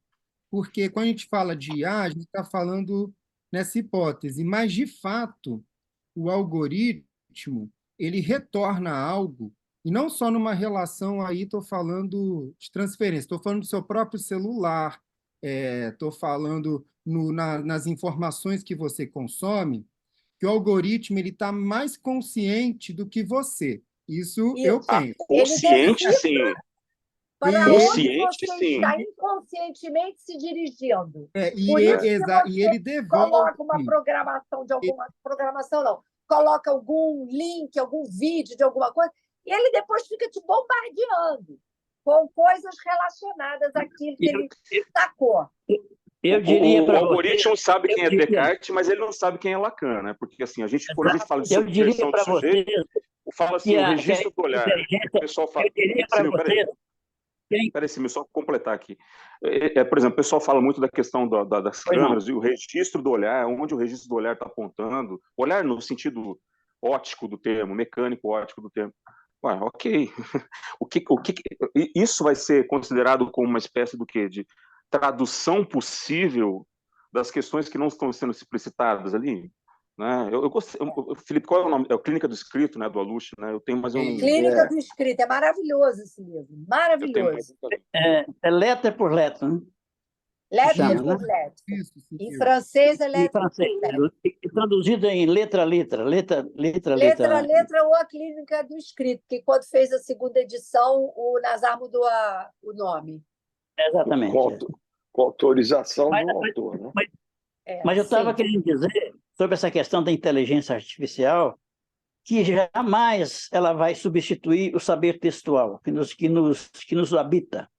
porque quando a gente fala de IA, a gente está falando nessa hipótese, mas, de fato, o algoritmo ele retorna algo, e não só numa relação, aí estou falando de transferência, estou falando do seu próprio celular, estou falando nas informações que você consome, que o algoritmo ele está mais consciente do que você. Isso eu penso. Consciente, sim. Para onde você está inconscientemente se dirigindo. Por isso que você ele devolve. Coloca uma programação de alguma... Programação não. Coloca algum link, algum vídeo de alguma coisa, e ele depois fica te bombardeando com coisas relacionadas àquilo que ele sacou. Eu diria para o algoritmo sabe quem é Descartes, mas ele não sabe quem é Lacan, né? Porque assim, quando a gente fala de subversão do sujeito, fala assim, o registro do olhar. O pessoal fala. Peraí, só completar aqui. Por exemplo, o pessoal fala muito da questão das câmeras e o registro do olhar, onde o registro do olhar está apontando. Olhar no sentido óptico do termo, mecânico óptico do termo. Ué, ok. Isso vai ser considerado como uma espécie do quê? De tradução possível das questões que não estão sendo explicitadas ali? Né? Felipe, qual é o nome? É o Clínica do Escrito, né, do Aluche, né? Eu tenho, mas eu não... Clínica do Escrito, é maravilhoso esse livro, maravilhoso. É letra por letra, né? Letra por letra. Em francês é letra por letra. E traduzido em letra a letra, letra a letra ou a Clínica do Escrito, que quando fez a segunda edição, o Nazar mudou o nome. Exatamente. Com autorização do autor, né? Mas eu estava querendo dizer sobre essa questão da inteligência artificial que jamais ela vai substituir o saber textual que nos habita,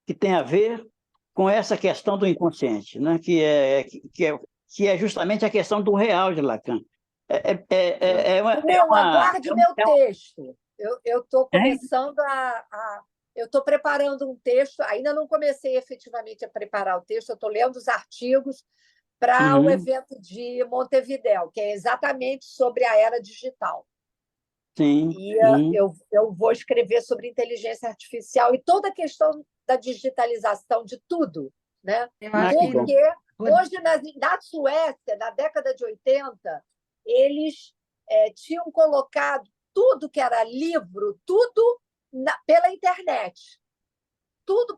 que tem a ver com essa questão do inconsciente, né? que é justamente a questão do real de Lacan. Aguarde meu texto. Eu estou começando eu estou preparando um texto, ainda não comecei efetivamente a preparar o texto, eu estou lendo os artigos para o evento de Montevidéu, que é exatamente sobre a era digital. Sim. E eu vou escrever sobre inteligência artificial e toda a questão da digitalização de tudo, né? Porque hoje, na Suécia, na década de 80, eles tinham colocado tudo que era livro, tudo pela internet. Tudo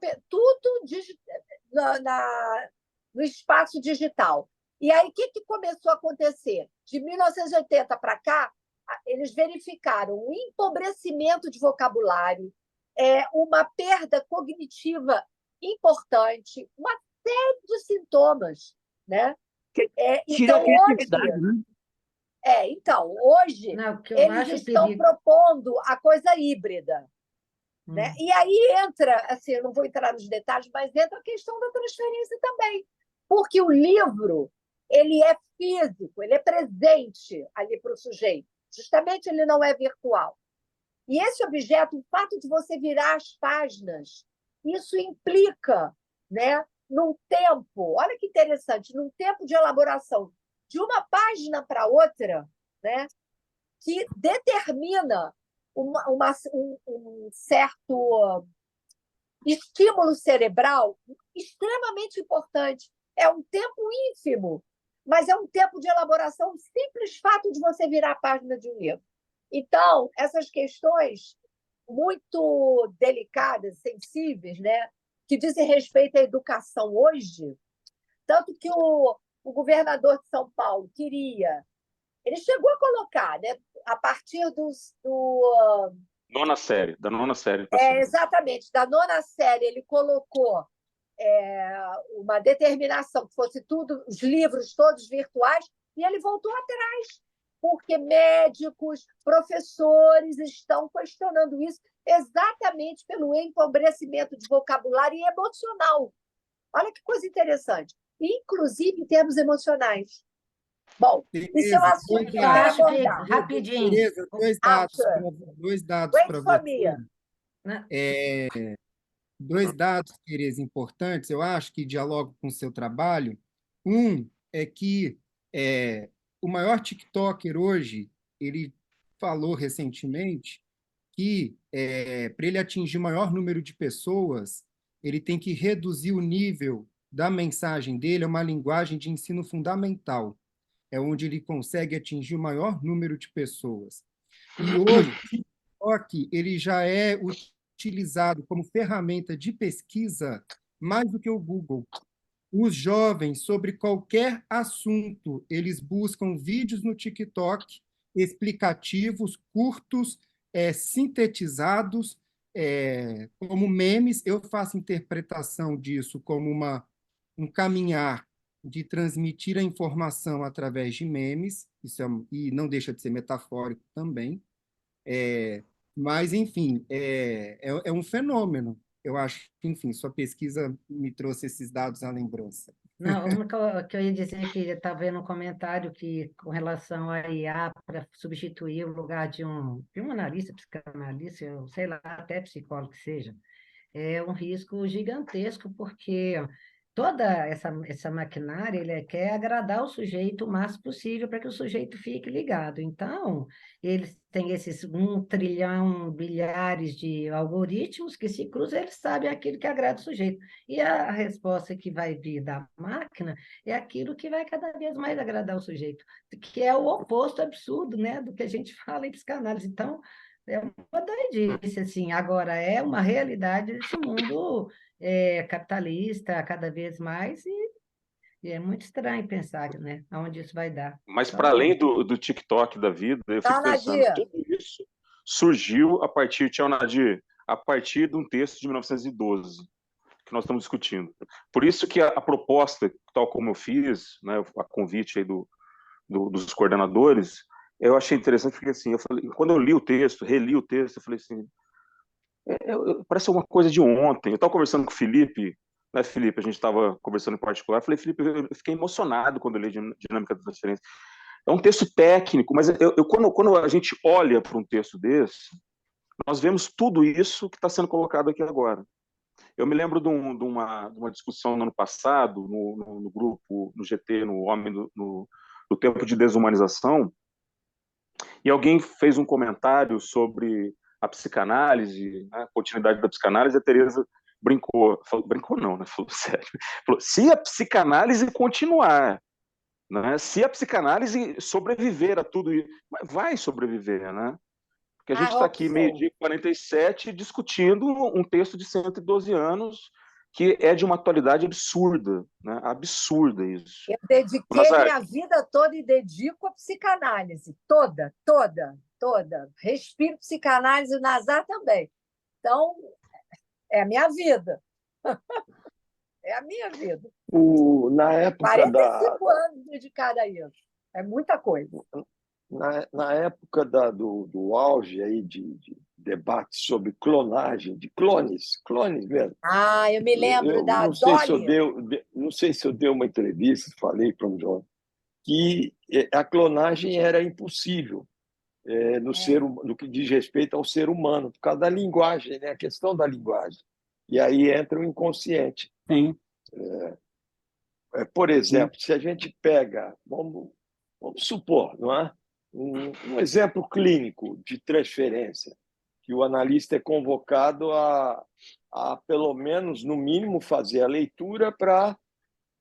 no espaço digital. E aí, o que começou a acontecer? De 1980 para cá, eles verificaram um empobrecimento de vocabulário, uma perda cognitiva importante, uma série de sintomas, né? Então, hoje, eles estão propondo a coisa híbrida. Né? E aí entra, assim, eu não vou entrar nos detalhes, mas entra a questão da transferência também. Porque o livro ele é físico, ele é presente ali para o sujeito. Justamente ele não é virtual. E esse objeto, o fato de você virar as páginas, isso implica, né, num tempo, olha que interessante, num tempo de elaboração de uma página para outra, né, que determina um certo estímulo cerebral extremamente importante. É um tempo ínfimo, mas é um tempo de elaboração, o simples fato de você virar a página de um livro. Então, essas questões muito delicadas, sensíveis, né, que dizem respeito à educação hoje, tanto que o governador de São Paulo queria... Ele chegou a colocar, né, a partir da nona série. Exatamente, da nona série ele colocou uma determinação que fosse tudo, os livros todos virtuais, e ele voltou atrás, porque médicos, professores estão questionando isso exatamente pelo empobrecimento de vocabulário e emocional. Olha que coisa interessante. Inclusive em termos emocionais. Bom, esse é o assunto que eu quero abordar. Rapidinho. Tereza, dois dados para você. Dois dados, Tereza, importantes, eu acho que dialogam com o seu trabalho. Um é que o maior TikToker hoje, ele falou recentemente que, para ele atingir o maior número de pessoas, ele tem que reduzir o nível da mensagem dele a uma linguagem de ensino fundamental. É onde ele consegue atingir o maior número de pessoas. E hoje, o TikTok ele já é utilizado como ferramenta de pesquisa mais do que o Google. Os jovens, sobre qualquer assunto, eles buscam vídeos no TikTok explicativos, curtos, sintetizados, como memes. Eu faço interpretação disso como um caminhar de transmitir a informação através de memes, e não deixa de ser metafórico também. Mas, enfim, é um fenômeno. Eu acho que, enfim, sua pesquisa me trouxe esses dados à lembrança. Não, uma que eu ia dizer que estava vendo um comentário que, com relação à IA, para substituir o lugar de um analista, psicanalista, eu sei lá, até psicólogo que seja, é um risco gigantesco, porque toda essa maquinária ele quer agradar o sujeito o máximo possível para que o sujeito fique ligado. Então, eles têm esses 1 trilhão, bilhares de algoritmos que se cruzam, eles sabem aquilo que agrada o sujeito. E a resposta que vai vir da máquina é aquilo que vai cada vez mais agradar o sujeito, que é o oposto absurdo, né, do que a gente fala em psicanálise. Então, é uma doidice, assim. Agora, é uma realidade desse mundo capitalista cada vez mais e é muito estranho pensar, né, aonde isso vai dar. Mas Então, para além do TikTok da vida, eu fico pensando que Nadir. tudo isso surgiu a partir, tchau, Nadir, a partir de um texto de 1912 que nós estamos discutindo. Por isso que a proposta, tal como eu fiz, né, a convite aí dos coordenadores, eu achei interessante porque assim, quando eu li o texto, reli o texto, eu falei assim, parece uma coisa de ontem. Eu estava conversando com o Felipe, né, Felipe? A gente estava conversando em particular. Eu falei, Felipe, eu fiquei emocionado quando eu li Dinâmica da Transferência. É um texto técnico, mas quando a gente olha para um texto desse, nós vemos tudo isso que está sendo colocado aqui agora. Eu me lembro de uma discussão no ano passado, no grupo, no GT, no Homem no Tempo de Desumanização, e alguém fez um comentário sobre a psicanálise, né, a continuidade da psicanálise, a Teresa brincou não, né, falou sério, falou, se a psicanálise continuar, né, se a psicanálise sobreviver a tudo isso, vai sobreviver, né? Porque a gente está aqui meio-dia e 47 discutindo um texto de 112 anos que é de uma atualidade absurda, né? Absurda isso. Eu dediquei minha vida toda e dedico a psicanálise, toda, toda, toda. Respiro psicanálise, o Nazar também. Então, é a minha vida. É a minha vida. Na época 45 anos dedicada a isso. É muita coisa. Na época do auge aí de debate sobre clonagem, de clones mesmo. Eu me lembro da não sei Dolly. Não sei se eu dei uma entrevista, falei para um jovem, que a clonagem era impossível no que diz respeito ao ser humano, por causa da linguagem, né? A questão da linguagem. E aí entra o inconsciente. Sim. Por exemplo, se a gente pega, vamos supor, não é? Um exemplo clínico de transferência, que o analista é convocado a pelo menos, no mínimo, fazer a leitura para,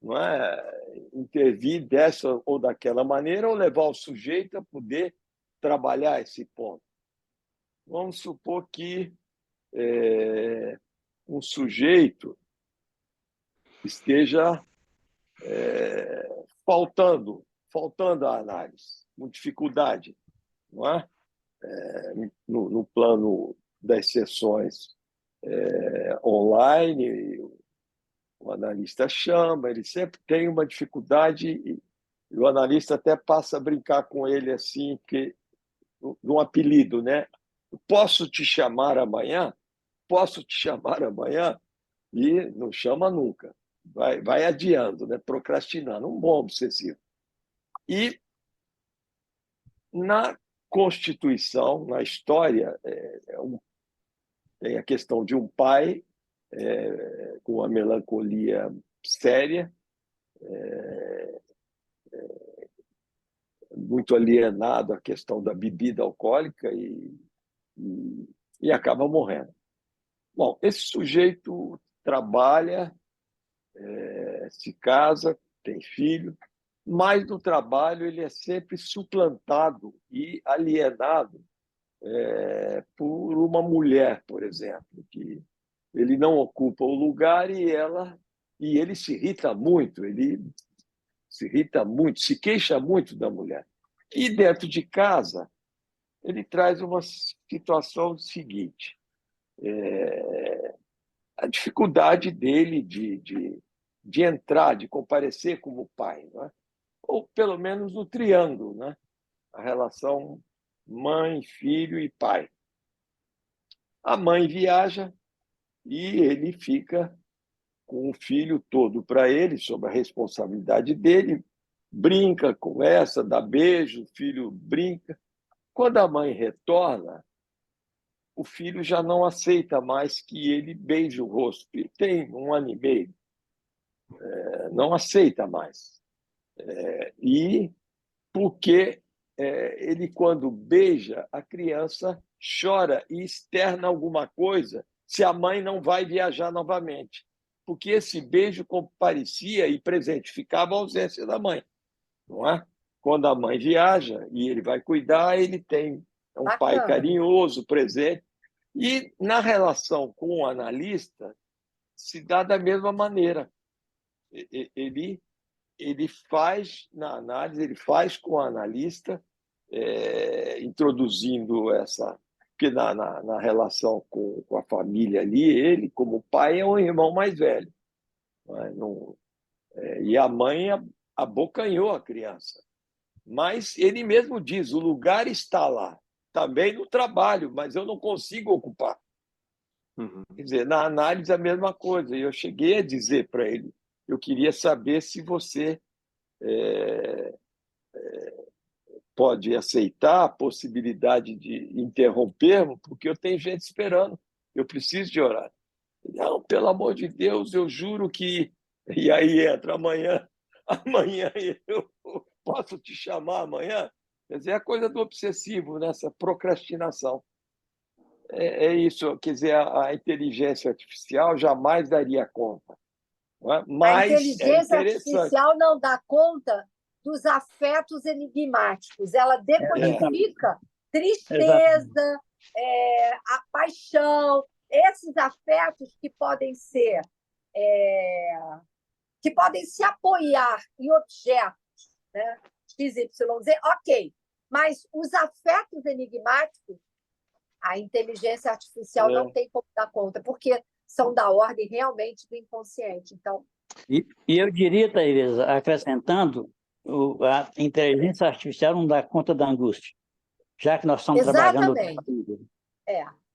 não é, intervir dessa ou daquela maneira ou levar o sujeito a poder trabalhar esse ponto. Vamos supor que um sujeito esteja faltando a análise, com dificuldade, não é? No plano das sessões online, o analista chama, ele sempre tem uma dificuldade e o analista até passa a brincar com ele assim, de um apelido, né? Posso te chamar amanhã? Posso te chamar amanhã? E não chama nunca. Vai adiando, né? Procrastinando, um bom obsessivo. E na Constituição, na história, tem a questão de um pai com uma melancolia séria, muito alienado à questão da bebida alcoólica e acaba morrendo. Bom, esse sujeito trabalha, se casa, tem filho, mas no trabalho ele é sempre suplantado e alienado por uma mulher, por exemplo, que ele não ocupa o lugar e ela e ele se irrita muito, se queixa muito da mulher. E dentro de casa, ele traz uma situação seguinte: a dificuldade dele de entrar, de comparecer como pai, não é? Ou pelo menos no triângulo, né? A relação mãe, filho e pai. A mãe viaja e ele fica com o filho todo para ele, sob a responsabilidade dele, brinca, conversa, dá beijo, o filho brinca. Quando a mãe retorna, o filho já não aceita mais que ele beije o rosto. Ele tem 1 ano e meio, não aceita mais. E porque ele, quando beija, a criança chora e externa alguma coisa se a mãe não vai viajar novamente. Porque esse beijo comparecia e presentificava a ausência da mãe, não é? Quando a mãe viaja e ele vai cuidar, ele tem um pai carinhoso, presente. E na relação com o analista, se dá da mesma maneira. Ele faz na análise, ele faz com o analista, introduzindo essa... Porque na relação com a família ali, ele, como pai, é um irmão mais velho. E a mãe abocanhou a criança. Mas ele mesmo diz, o lugar está lá, também no trabalho, mas eu não consigo ocupar. Quer dizer, na análise a mesma coisa. E eu cheguei a dizer para ele, eu queria saber se você pode aceitar a possibilidade de interromper-me, porque eu tenho gente esperando, eu preciso de horário. Não, pelo amor de Deus, eu juro que... E aí entra amanhã eu posso te chamar amanhã? Quer dizer, é a coisa do obsessivo, nessa procrastinação. É isso, quer dizer, a inteligência artificial jamais daria conta. Não é? Mas a inteligência artificial não dá conta dos afetos enigmáticos. Ela decodifica tristeza, a paixão, esses afetos que podem ser que podem se apoiar em objetos, né? XYZ, ok. Mas os afetos enigmáticos, a inteligência artificial não tem como dar conta, porque são da ordem realmente do inconsciente. Então... E eu diria, Thaís, acrescentando, a inteligência artificial não dá conta da angústia, já que nós estamos trabalhando...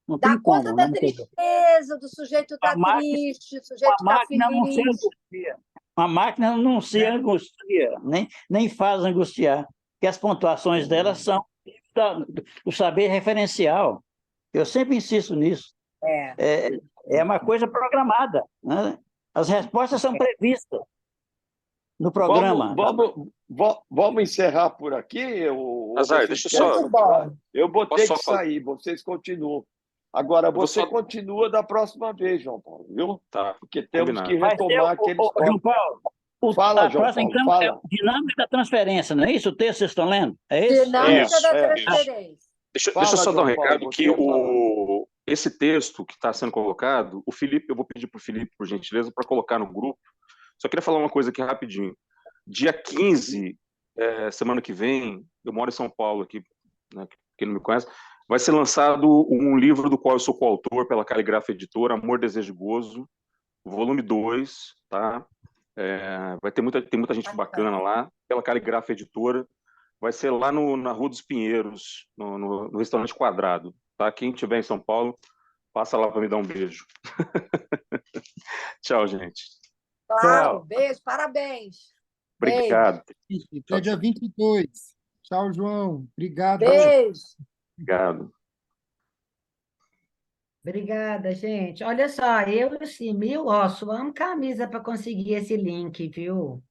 Não dá tem conta como, da né? tristeza, do sujeito estar triste, o sujeito estar feliz. A máquina não se angustia, nem faz angustiar, porque as pontuações dela são do saber referencial. Eu sempre insisto nisso. É uma coisa programada, né? As respostas são previstas no programa. Vamos encerrar por aqui? Azar, deixa eu só... Eu vou ter que sair, vocês continuam. Agora, você continua da próxima vez, João Paulo, viu? Tá. Porque temos que retomar aqueles... João Paulo, fala, João Paulo, então, fala. é a dinâmica da transferência, não é isso? O texto vocês estão lendo? É isso? Dinâmica da transferência. Deixa eu só dar um recado que esse texto que está sendo colocado, o Felipe, eu vou pedir para o Felipe, por gentileza, para colocar no grupo. Só queria falar uma coisa aqui rapidinho. Dia 15, semana que vem, eu moro em São Paulo aqui, né, quem não me conhece, vai ser lançado um livro do qual eu sou coautor pela Caligrafia Editora, Amor, Desejo e Gozo, volume 2, tá? Tem muita gente bacana lá, pela Caligrafia Editora. Vai ser lá na Rua dos Pinheiros, no Restaurante Quadrado, tá? Quem estiver em São Paulo, passa lá para me dar um beijo. Tchau, gente. Claro, beijo, parabéns. Obrigado. Até dia 22. Tchau, João. Obrigado. Beijo. Obrigado. Obrigada, gente. Olha só, eu e o Simil, suamos camisa para conseguir esse link, viu?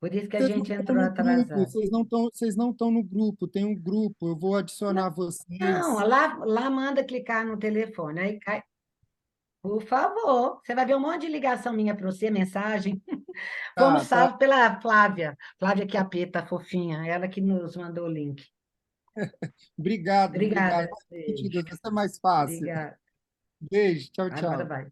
Por isso que a gente entrou atrasado. Vocês não estão no grupo, tem um grupo, eu vou adicionar vocês. Não, lá manda clicar no telefone, aí cai. Por favor, você vai ver um monte de ligação minha para você, mensagem. Fomos salvos pela Flávia, que é a Peta, fofinha, ela que nos mandou o link. Obrigado. Obrigada. Essa é mais fácil. Obrigada. Beijo, tchau, tchau. Agora vai.